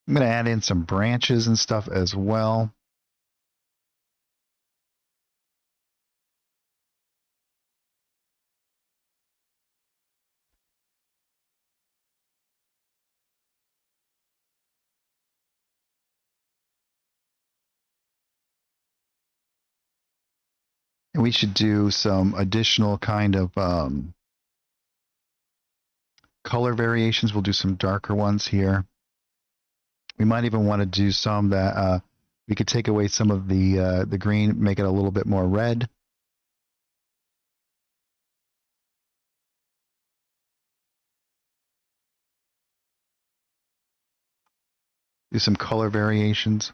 I'm going to add in some branches and stuff as well. And we should do some additional kind of color variations. We'll do some darker ones here. We might even want to do some that we could take away some of the green, make it a little bit more red. Do some color variations.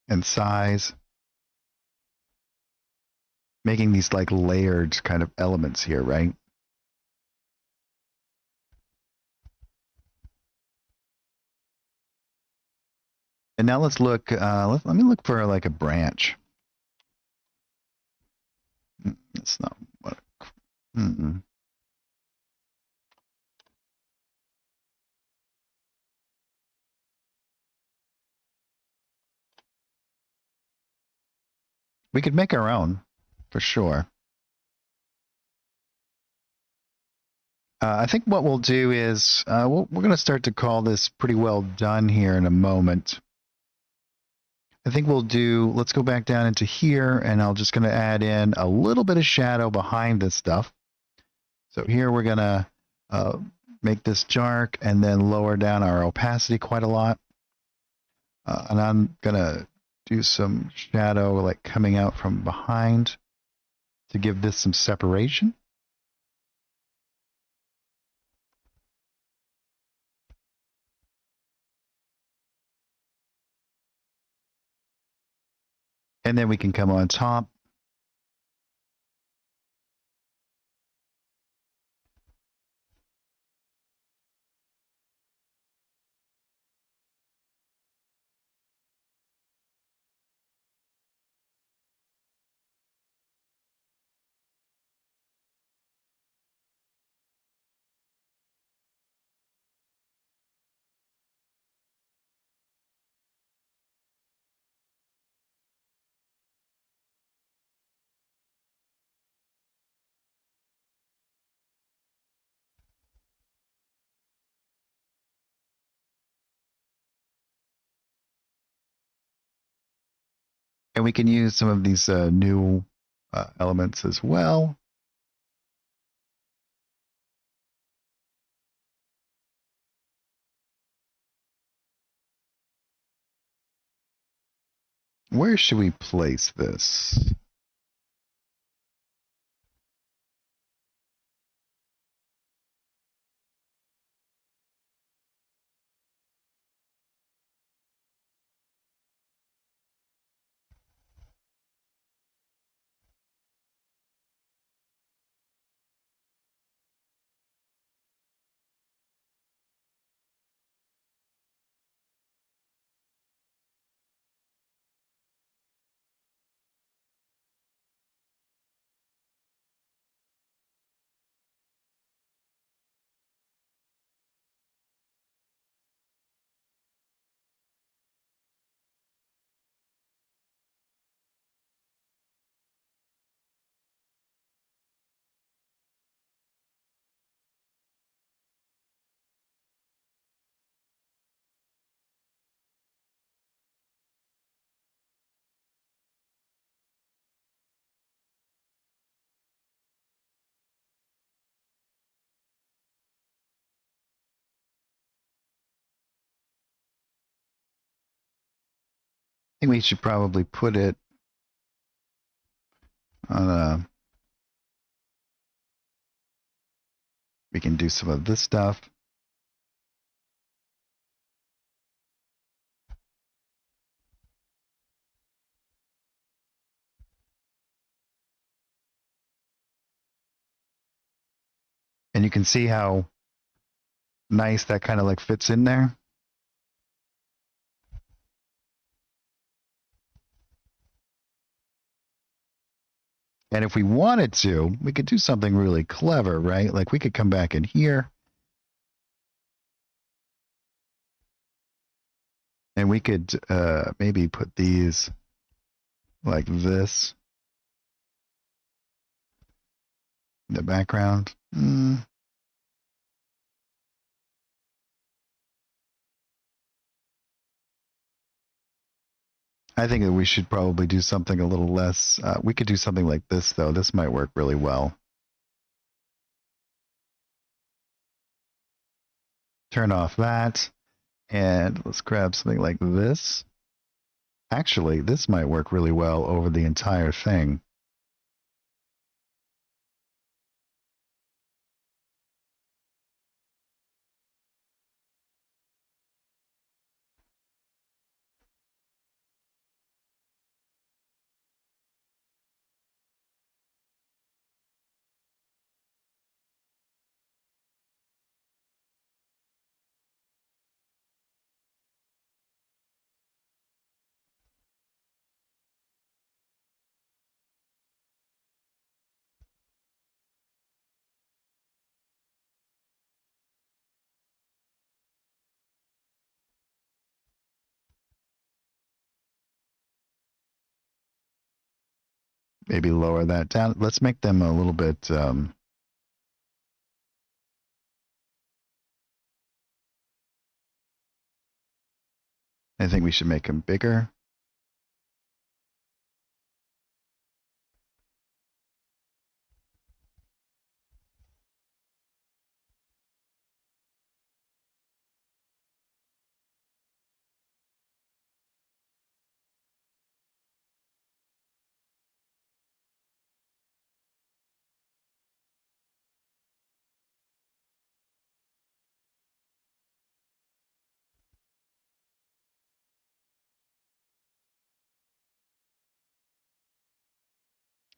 And size. making these like layered kind of elements here, right? And now let's look, let me look for like a branch. That's not what, We could make our own, for sure. I think what we'll do is we're going to start to call this pretty well done here in a moment. I think we'll do, let's go back down into here, and I'm just going to add in a little bit of shadow behind this stuff. So here we're going to make this dark and then lower down our opacity quite a lot. And I'm going to do some shadow like coming out from behind to give this some separation. And then we can come on top. And we can use some of these new elements as well. Where should we place this? I think we should probably put it on a, we can do some of this stuff. And you can see how nice that kind of like fits in there. And if we wanted to, we could do something really clever, right? Like we could come back in here and we could maybe put these like this in the background. I think that we should probably do something a little less. We could do something like this, though. This might work really well. Turn off that, and let's grab something like this. Actually, this might work really well over the entire thing. maybe lower that down. Let's make them a little bit, I think we should make them bigger.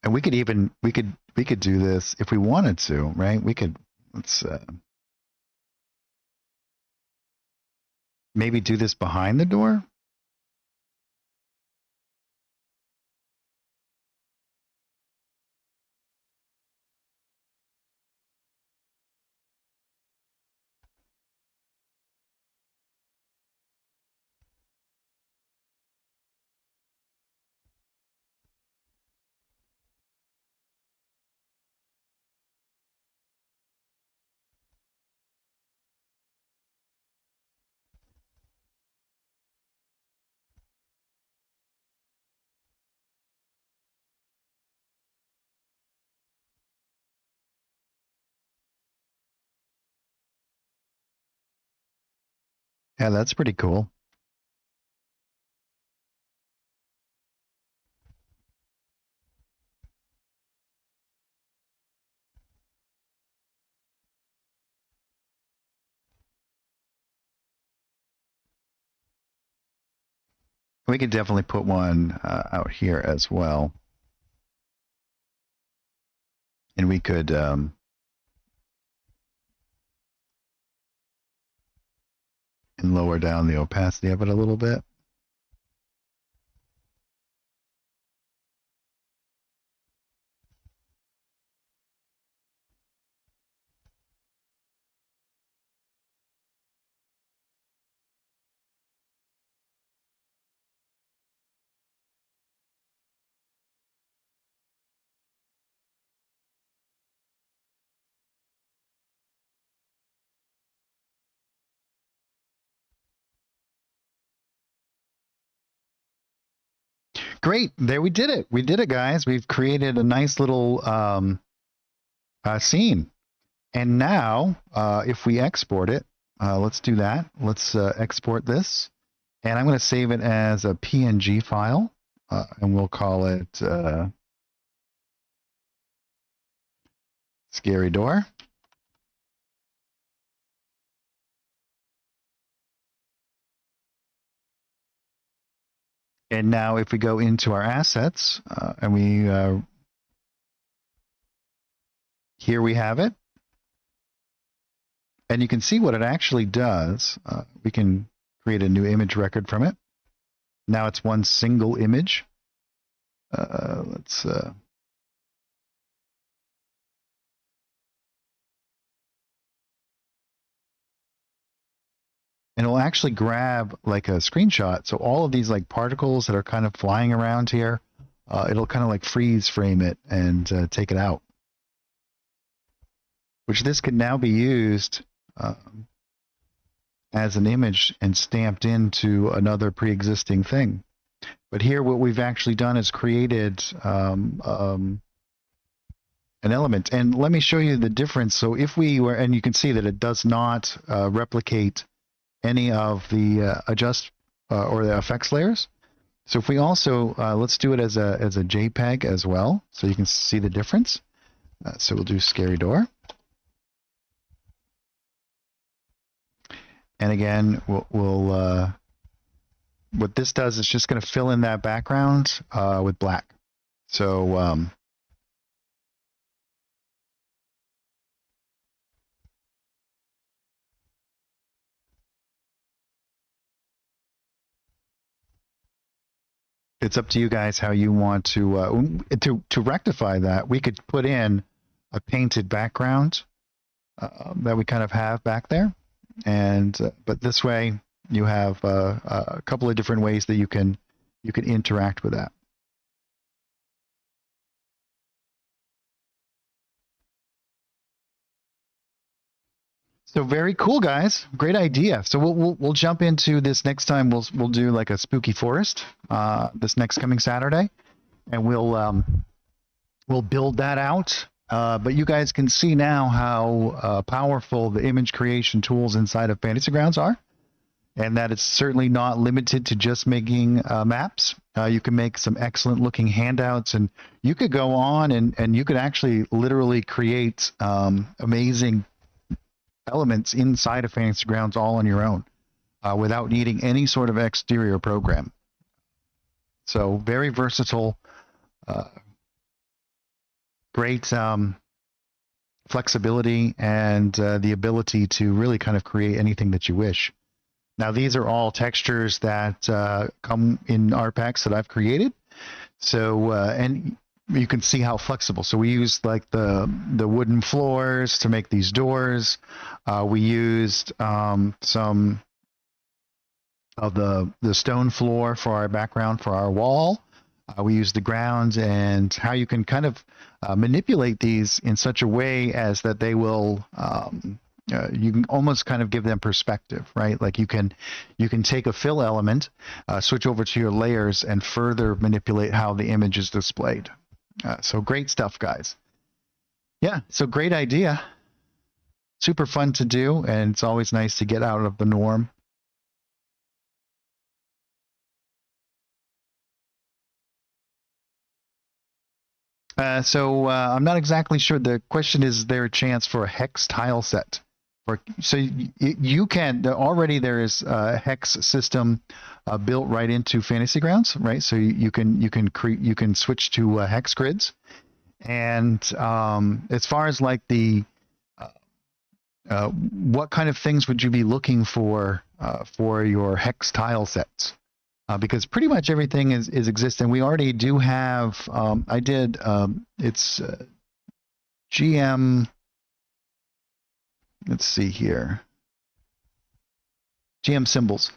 And we could even we could do this if we wanted to, right? We could let's maybe do this behind the door. Yeah, that's pretty cool. We could definitely put one out here as well. And we could and lower down the opacity of it a little bit. Great. There we did it. We did it, guys. We've created a nice little scene. And now, if we export it, let's do that. Let's export this. And I'm going to save it as a PNG file. And we'll call it Scary Door. And now if we go into our assets and we, here we have it. And you can see what it actually does. We can create a new image record from it. Now it's one single image. Let's and it'll actually grab like a screenshot. So all of these like particles that are kind of flying around here, it'll kind of like freeze frame it and take it out. Which this can now be used as an image and stamped into another pre-existing thing. But here what we've actually done is created an element. And let me show you the difference. So if we were, and you can see that it does not replicate any of the adjust or the effects layers. So if we also, let's do it as a JPEG as well, so you can see the difference. So we'll do Scary Door. And again, we'll what this does is just going to fill in that background with black. So it's up to you guys how you want to rectify that. We could put in a painted background that we kind of have back there, and but this way you have a couple of different ways that you can interact with that. So very cool, guys. Great idea. So we'll jump into this next time. We'll do like a spooky forest this next coming Saturday, and we'll build that out. But you guys can see now how powerful the image creation tools inside of Fantasy Grounds are, and that it's certainly not limited to just making maps. You can make some excellent looking handouts, and you could go on and you could actually literally create amazing elements inside of Fantasy Grounds all on your own without needing any sort of exterior program. So very versatile, great flexibility, and the ability to really kind of create anything that you wish. Now, these are all textures that come in art packs that I've created. So, and you can see how flexible. So we used like the wooden floors to make these doors. We used some of the stone floor for our background for our wall. We used the ground, and how you can kind of manipulate these in such a way as that they will you can almost kind of give them perspective, right? Like you can take a fill element, switch over to your layers, and further manipulate how the image is displayed. So great stuff, guys. Yeah, so great idea. Super fun to do, and it's always nice to get out of the norm. So I'm not exactly sure. The question is there a chance for a hex tile set? So you can already, there is a hex system built right into Fantasy Grounds, right? So you can switch to hex grids, and as far as like the what kind of things would you be looking for your hex tile sets? Because pretty much everything is existing. We already do have. I did. It's GM. Let's see here. GM symbols.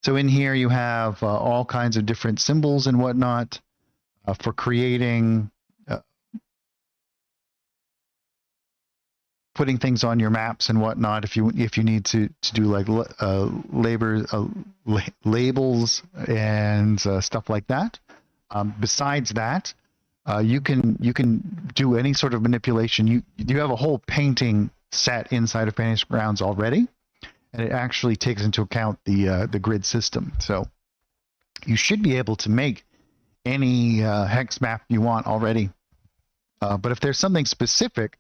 So in here you have all kinds of different symbols and whatnot for creating, putting things on your maps and whatnot. If you need to do like labels and stuff like that. Besides that, you can do any sort of manipulation. You have a whole painting set inside of Fantasy Grounds already, and it actually takes into account the grid system. So you should be able to make any hex map you want already. But if there's something specific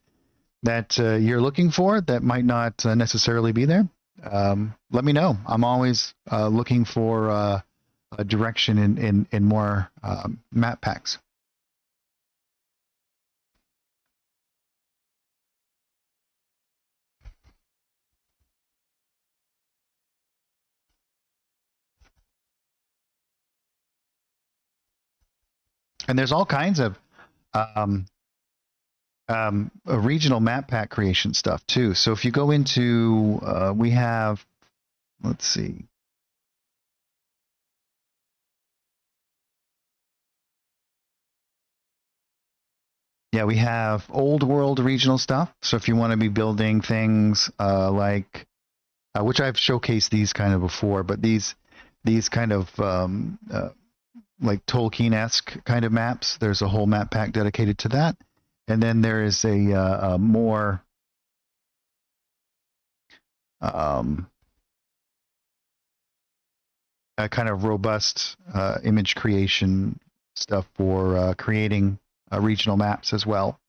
that you're looking for that might not necessarily be there, let me know. I'm always looking for a direction in more map packs. And there's all kinds of a regional map pack creation stuff too. So if you go into, we have, let's see. Yeah, we have old world regional stuff. So if you want to be building things like, which I've showcased these kind of before, but these kind of like Tolkien-esque kind of maps, there's a whole map pack dedicated to that. And then there is a more a kind of robust image creation stuff for creating regional maps as well.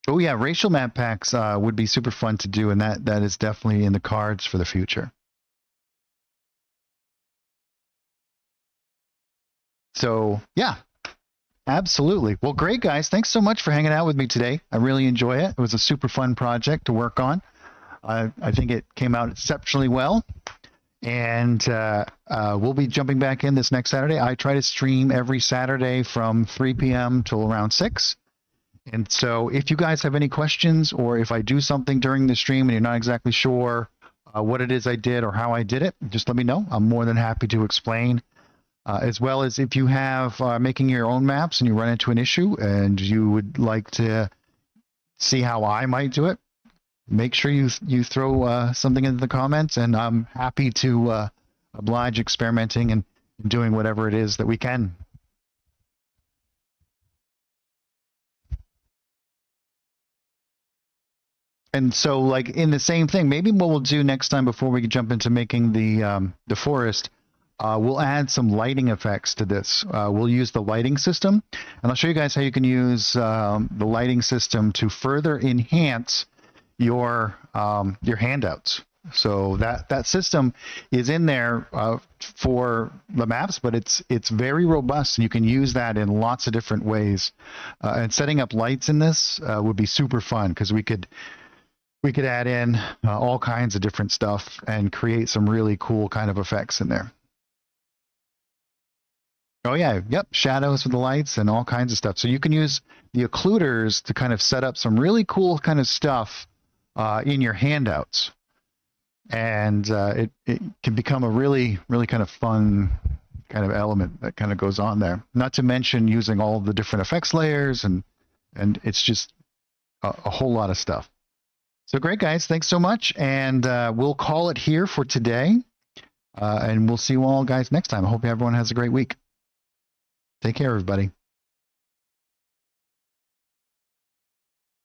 Oh yeah, racial map packs would be super fun to do, and that is definitely in the cards for the future. So yeah, absolutely. Well, great guys. Thanks so much for hanging out with me today. I really enjoy it. It was a super fun project to work on. I think it came out exceptionally well. And we'll be jumping back in this next Saturday. I try to stream every Saturday from 3 p.m. till around 6. And so if you guys have any questions, or if I do something during the stream and you're not exactly sure what it is I did or how I did it, just let me know. I'm more than happy to explain. As well as if you have making your own maps and you run into an issue and you would like to see how I might do it, make sure you throw something into the comments, and I'm happy to oblige experimenting and doing whatever it is that we can. And so, like, in the same thing, maybe what we'll do next time before we jump into making the forest, we'll add some lighting effects to this. We'll use the lighting system, and I'll show you guys how you can use the lighting system to further enhance your handouts. So that system is in there for the maps, but it's very robust, and you can use that in lots of different ways. And setting up lights in this would be super fun, because we could add in all kinds of different stuff and create some really cool kind of effects in there. Oh yeah, yep, shadows with the lights and all kinds of stuff. So you can use the occluders to kind of set up some really cool kind of stuff in your handouts. And it can become a really, really kind of fun kind of element that kind of goes on there. Not to mention using all the different effects layers, and it's just a whole lot of stuff. So great, guys. Thanks so much. And we'll call it here for today. And we'll see you all guys next time. I hope everyone has a great week. Take care, everybody.